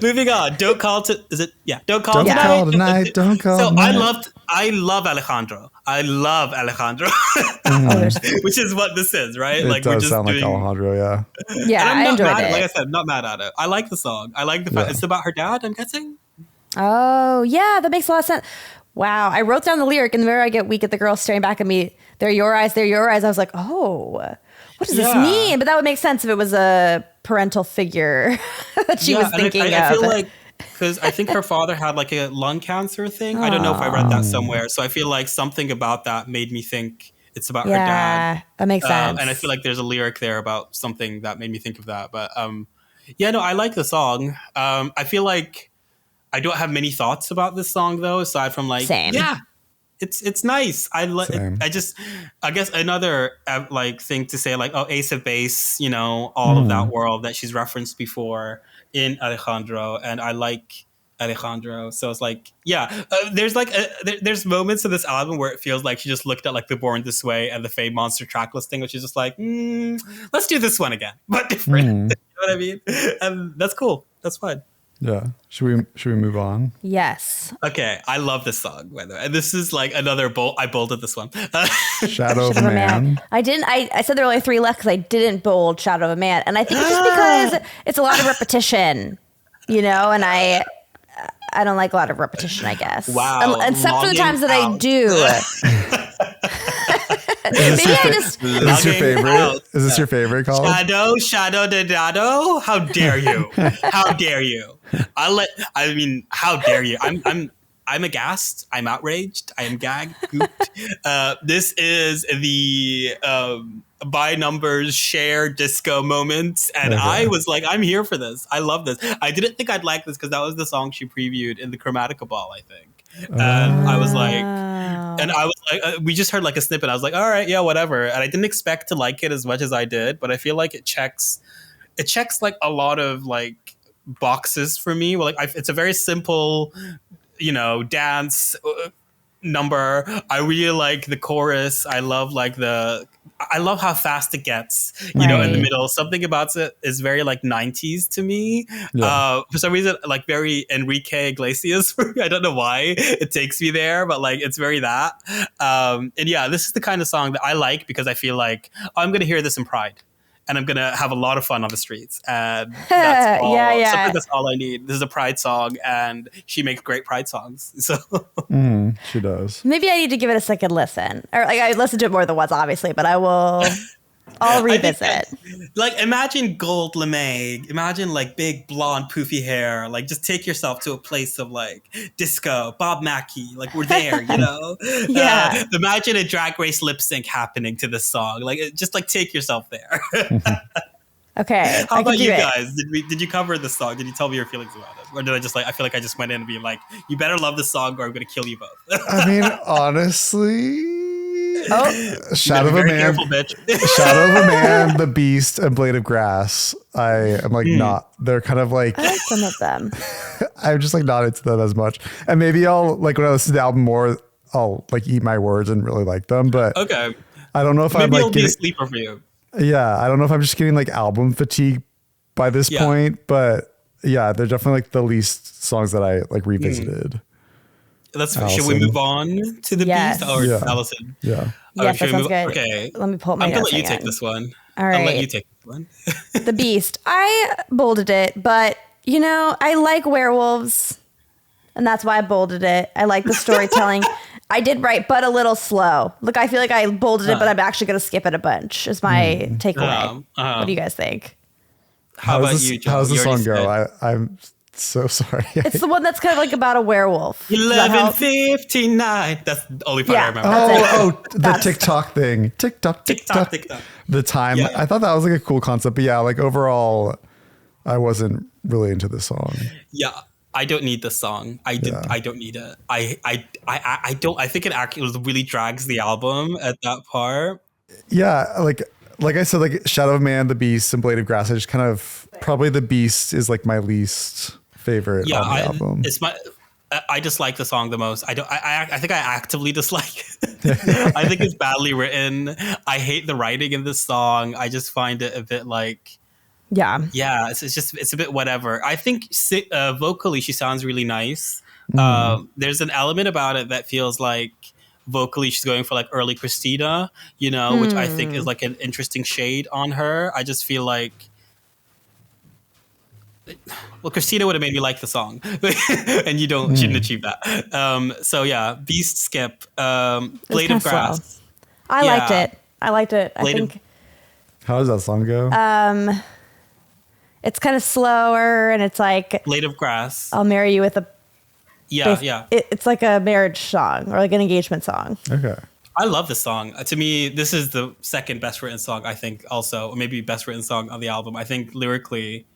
Moving on. Don't call to. Is it? Yeah. Don't call tonight. Don't call tonight. Don't call. So tonight. I love Alejandro. Which is what this is, right? It like does we're just sound doing, like Alejandro, yeah. Yeah, and I enjoyed it. Like I said, I'm not mad at it. I like the song. I like the fact it's about her dad, I'm guessing. Oh, yeah, that makes a lot of sense. Wow, I wrote down the lyric, and the minute I get weak at the girl staring back at me, they're your eyes, they're your eyes. I was like, oh, what does this mean? But that would make sense if it was a parental figure that she was thinking of. I feel like, because I think her father had like a lung cancer thing. I don't know if I read that somewhere. So I feel like something about that made me think it's about her dad. Yeah, that makes sense. And I feel like there's a lyric there about something that made me think of that. But I like the song. I feel like I don't have many thoughts about this song though, aside from like, Same. It's nice. I guess another like thing to say, like, oh, Ace of Base, you know, all of that world that she's referenced before in Alejandro, and I like Alejandro, so it's like, there's like there's moments of this album where it feels like she just looked at like the Born This Way and the Fame Monster track listing, which is just like, let's do this one again, but different. You know what I mean? And that's cool. That's fine. Yeah. Should we move on? Yes. Okay. I love this song, by the way. And this is like another I bolded this one. Shadow of a Man. I said there were only three left because I didn't bold Shadow of a Man. And I think it's just because it's a lot of repetition, you know, and I don't like a lot of repetition, I guess. Wow. Except for the times that I do. Is this your favorite? Is this your favorite, Khalid? Shadow de Dado? How dare you? How dare you? How dare you? I'm aghast. I'm outraged. I am gagged. Gooped. This is the by numbers share disco moments, and I was like, I'm here for this. I love this. I didn't think I'd like this because that was the song she previewed in the Chromatica Ball, I think. And I was like, we just heard like a snippet. I was like, all right, yeah, whatever. And I didn't expect to like it as much as I did, but I feel like it checks like a lot of like boxes for me. Well, like it's a very simple, you know, dance number. I really like the chorus. I love how fast it gets, you know, in the middle. Something about it is very like 90s to me. For some reason, like very Enrique Iglesias. I don't know why it takes me there, but like it's very that. And yeah, this is the kind of song that I like because I feel like I'm going to hear this in Pride. And I'm going to have a lot of fun on the streets. And that's all, that's all I need. This is a Pride song, and she makes great Pride songs. So she does. Maybe I need to give it a second listen. Or like I listened to it more than once, obviously, but I will I'll I think revisit. like imagine gold lame, imagine like big blonde poofy hair, like just take yourself to a place of like disco, Bob Mackie, like we're there, you know. Yeah. Imagine a Drag Race lip sync happening to this song, like just like take yourself there. Okay. How I about can do you it. guys? Did you cover the song? Did you tell me your feelings about it, or did I just like I feel like I just went in and be like, you better love this song or I'm gonna kill you both. I mean, honestly, Oh, You Shadow better of be a very Man, careful, bitch. Shadow of a Man, The Beast, and Blade of Grass. I am like not. They're kind of like I like some of them. I'm just like not into them as much. And maybe I'll like when I listen to the album more, I'll like eat my words and really like them. But Okay, I don't know if I'm maybe like it'll be a getting. sleeper for you. Yeah, I don't know if I'm just getting like album fatigue by this Yeah. point. But yeah, they're definitely like the least songs that I like revisited. Should we Allison. move on to the Yes. Beast or Yeah. Allison? Yeah. Yes, should that we sounds good. Okay, Let me pull up my I'm gonna notes let you take again. this one. All I'll let right. you take this one. The Beast. I bolded it, but you know, I like werewolves, and that's why I bolded it. I like the storytelling. I did write, but a little slow. Look, I feel like I bolded it, but I'm actually going to skip it a bunch. Is my takeaway. What do you guys think? How about you, Joe? How's the You already song go? said- I'm so sorry. It's the one that's kind of like about a werewolf. Does that help? 11:59. That's the only part I Yeah. remember. That's it. the That's- TikTok thing. TikTok, TikTok. TikTok. The time. Yeah. I thought that was like a cool concept. But yeah, like overall, I wasn't really into the song. Yeah, I don't need this song. I don't need it. I don't. I think it actually really drags the album at that part. Yeah, like I said, like Shadow of Man, The Beast, and Blade of Grass. I just kind of probably The Beast is like my least favorite Yeah, on the album. it's my. I dislike the song the most. I don't. I think I actively dislike it. I think it's badly written. I hate the writing in this song. I just find it a bit like. Yeah. Yeah, it's a bit whatever. I think vocally she sounds really nice. There's an element about it that feels like vocally she's going for like early Christina, you know, which I think is like an interesting shade on her. I just feel like, well, Christina would have made me like the song, and you shouldn't achieve that. So yeah, Beast skip, Blade of kinda Grass. slow. I liked it. I liked it. I Blade of- think How does that song go? it's kind of slower, and it's like Blade of Grass. I'll marry you with a. Yeah. It's like a marriage song or like an engagement song. Okay. I love this song. To me, this is the second best written song, I think, also, or maybe best written song on the album. I think lyrically,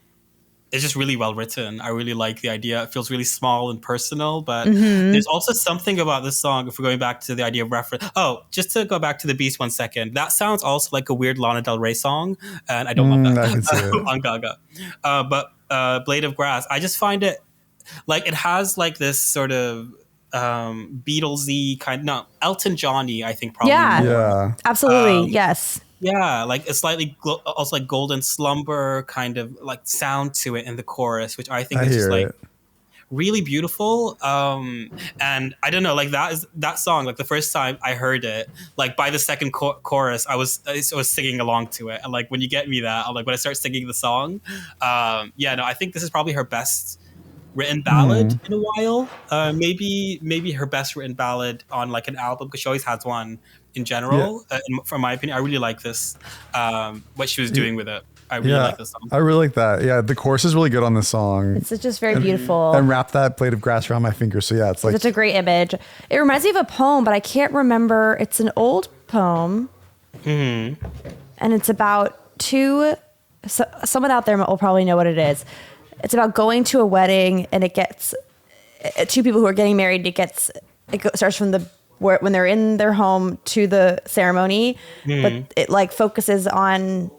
it's just really well written. I really like the idea. It feels really small and personal, but there's also something about this song, if we're going back to the idea of reference. Oh, just to go back to The Beast 1 second, that sounds also like a weird Lana Del Rey song, and I don't love that I can see it. on Gaga. But Blade of Grass, I just find it, like, it has like this sort of Beatlesy kind, no, Elton Johnny, I think probably. Yeah. more. Yeah. Absolutely. Yes. Yeah, like a slightly also like golden slumber kind of like sound to it in the chorus, which I think I is just hear like it. really beautiful. And I don't know, like that song, like the first time I heard it, like by the second chorus, I was singing along to it. And like when you get me that, I'm like when I start singing the song, yeah, no, I think this is probably her best written ballad in a while. Maybe her best written ballad on like an album, because she always has one in general. From my opinion, I really like this. What she was doing with it, I really like this song. I really like that. Yeah, the chorus is really good on this song. It's just very beautiful. And wrap that blade of grass around my finger. So yeah, it's like It's a great image. It reminds me of a poem, but I can't remember. It's an old poem. And it's about someone out there will probably know what it is. It's about going to a wedding, and it gets two people who are getting married. It starts from when they're in their home to the ceremony, but it like focuses on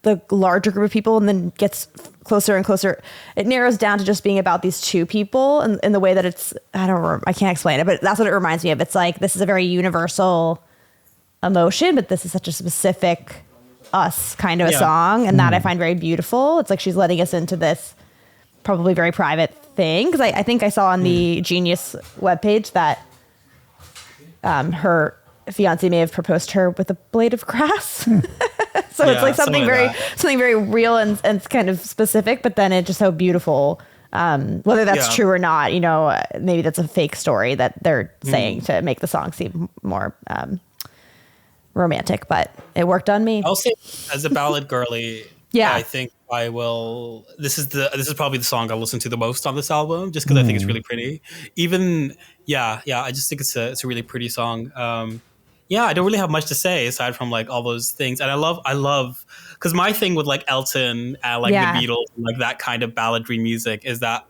the larger group of people, and then gets closer and closer. It narrows down to just being about these two people, and in the way that it's, I can't explain it, but that's what it reminds me of. It's like, this is a very universal emotion, but this is such a specific us kind of a song, and that I find very beautiful. It's like she's letting us into this probably very private thing, because I think I saw on the Genius webpage that her fiance may have proposed to her with a blade of grass. So it's like something very real and kind of specific, but then it's just so beautiful. Whether that's true or not, maybe that's a fake story that they're saying to make the song seem more romantic, but it worked on me. I'll say as a ballad girly, Yeah. I think I will. This is probably the song I'll listen to the most on this album, just because I think it's really pretty. Even I just think it's a really pretty song. I don't really have much to say aside from like all those things, and I love because my thing with like Elton and like the Beatles and like that kind of balladry music is that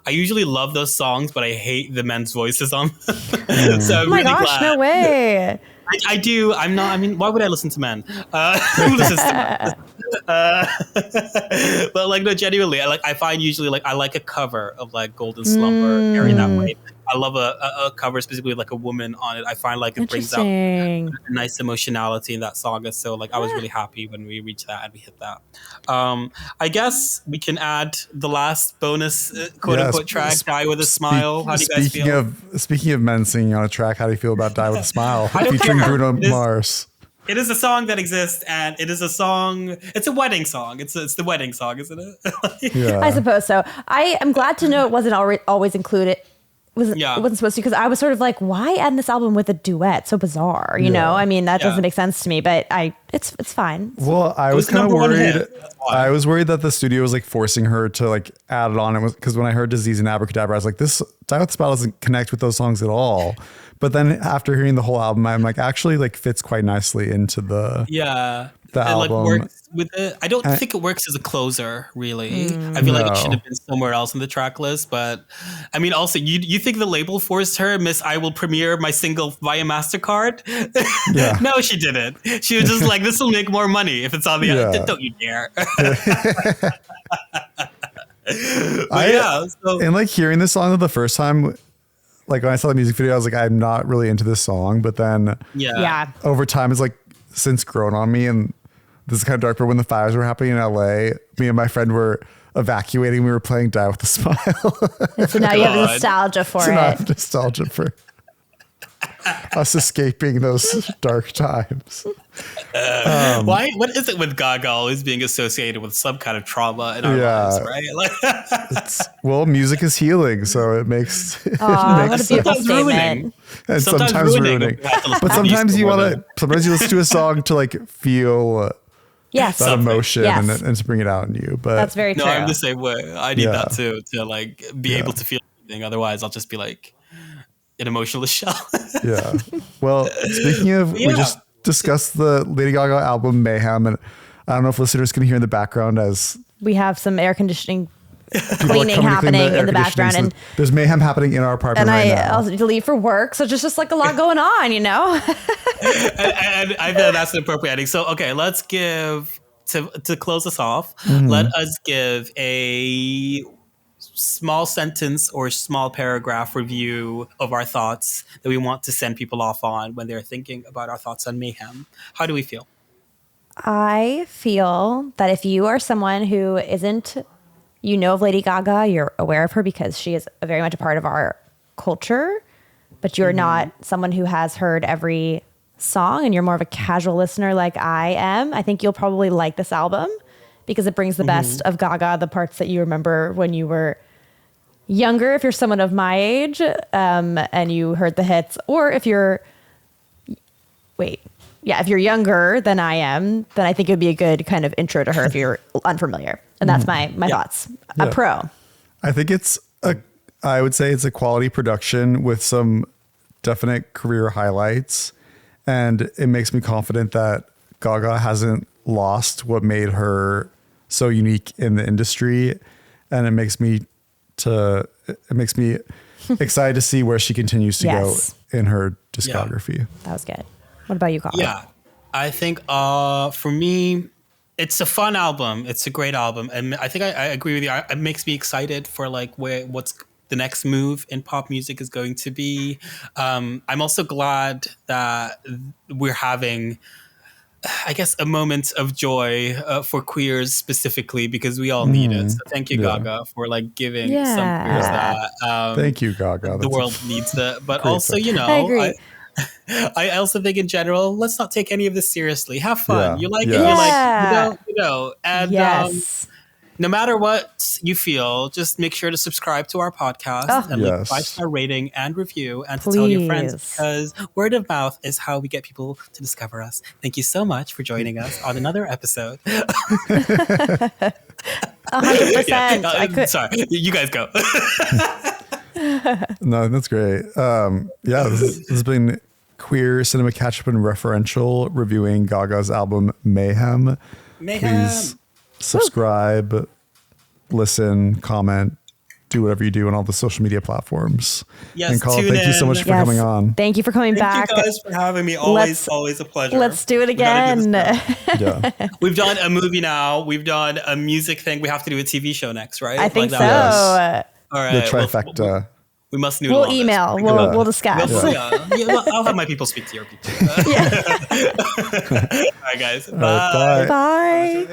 I usually love those songs, but I hate the men's voices on them. So I'm Oh my really gosh, glad. no way. I do. I'm not. I mean, why would I listen to men? Who listens to men? But like, no, genuinely, I find usually like I like a cover of like Golden Slumber, Carry That Weight. I love a cover specifically with like a woman on it. I find like it brings out a nice emotionality in that song. And so like I was really happy when we reached that and we hit that. I guess we can add the last bonus quote unquote track, Die With a Smile. How do you guys feel? Speaking of men singing on a track, how do you feel about Die With a Smile featuring Bruno Mars? It is a song that exists, and it is a song. It's a wedding song. It's the wedding song, isn't it? Yeah. I suppose so. I am glad to know it wasn't always included. It wasn't supposed to, because I was sort of like, why end this album with a duet? So bizarre, you know? I mean, that doesn't make sense to me, but it's fine. Well, I was kind of worried. I was worried that the studio was like forcing her to like add it on. It was because when I heard Disease and Abracadabra, I was like, this Die With a Smile doesn't connect with those songs at all. But then after hearing the whole album, I'm like, actually like fits quite nicely into the album. Like works with it. I don't think it works as a closer, really. I feel like it should have been somewhere else in the track list. But I mean, also, you think the label forced her, Miss I will premiere my single via MasterCard? Yeah. No, she didn't. She was just like, this will make more money if it's on the other. Don't you dare. And like hearing this song the first time, like when I saw the music video, I was like, I'm not really into this song. But then over time, it's like since grown on me. And this is kind of dark, but when the fires were happening in LA, me and my friend were evacuating. We were playing Die With a Smile. So now you have nostalgia for Now I it. have nostalgia for us escaping those dark times. Why? What is it with Gaga always being associated with some kind of trauma in our lives, right? Like, music is healing, so it makes What a beautiful statement. And sometimes ruining. But sometimes you want to. Sometimes you listen to a song to like feel that emotion and to bring it out in you. But that's very true. No, I'm the same way. I need that too to like be able to feel anything. Otherwise, I'll just be like an emotionless shell. Yeah. Well, speaking of, we just discussed the Lady Gaga album Mayhem, and I don't know if listeners can hear in the background as we have some air conditioning cleaning happening in the background, and there's mayhem happening in our apartment right now. And I also leave for work, so just like a lot going on, you know. and I feel that's an appropriate ending. So okay, let's give to close us off. Let us give a small sentence or small paragraph review of our thoughts that we want to send people off on when they're thinking about our thoughts on Mayhem. How do we feel? I feel that if you are someone who isn't, you know, of Lady Gaga, you're aware of her because she is very much a part of our culture, but you're not someone who has heard every song and you're more of a casual listener like I am, I think you'll probably like this album because it brings the best of Gaga, the parts that you remember when you were younger, if you're someone of my age, and you heard the hits, or if you're, if you're younger than I am, then I think it would be a good kind of intro to her if you're unfamiliar. And that's my thoughts. Yeah. A pro. I think I would say it's a quality production with some definite career highlights. And it makes me confident that Gaga hasn't lost what made her so unique in the industry. And it makes me excited to see where she continues to go in her discography. Yeah. That was good. What about you, Khalid? Yeah, I think for me, it's a fun album. It's a great album. And I think I agree with you. It makes me excited for like what's the next move in pop music is going to be. I'm also glad that we're having, I guess, a moment of joy for queers specifically because we all need it. So thank you, Gaga, for like giving some queers that. Thank you, Gaga. The world needs that. But also, thing. you know, I agree. I also think in general, let's not take any of this seriously. Have fun. Yeah. You like it, Yeah. you know, and no matter what you feel, just make sure to subscribe to our podcast and leave a 5-star rating and review, and to tell your friends, because word of mouth is how we get people to discover us. Thank you so much for joining us on another episode. 100%. Sorry, you guys go. No, that's great. This has been Queer Cinema Catchup and Referential, reviewing Gaga's album Mayhem. Please subscribe, listen, comment, do whatever you do on all the social media platforms. Yes, and Khalid, thank you so much for coming on. Thank you for coming back. Thank you guys for having me. Always a pleasure. Let's do it again. We've done a movie now. We've done a music thing. We have to do a TV show next, right? I think so. Yes. All right. The trifecta. We must noodle. We'll email. We'll discuss. I'll have my people speak to your people. All right, guys. Bye. Bye.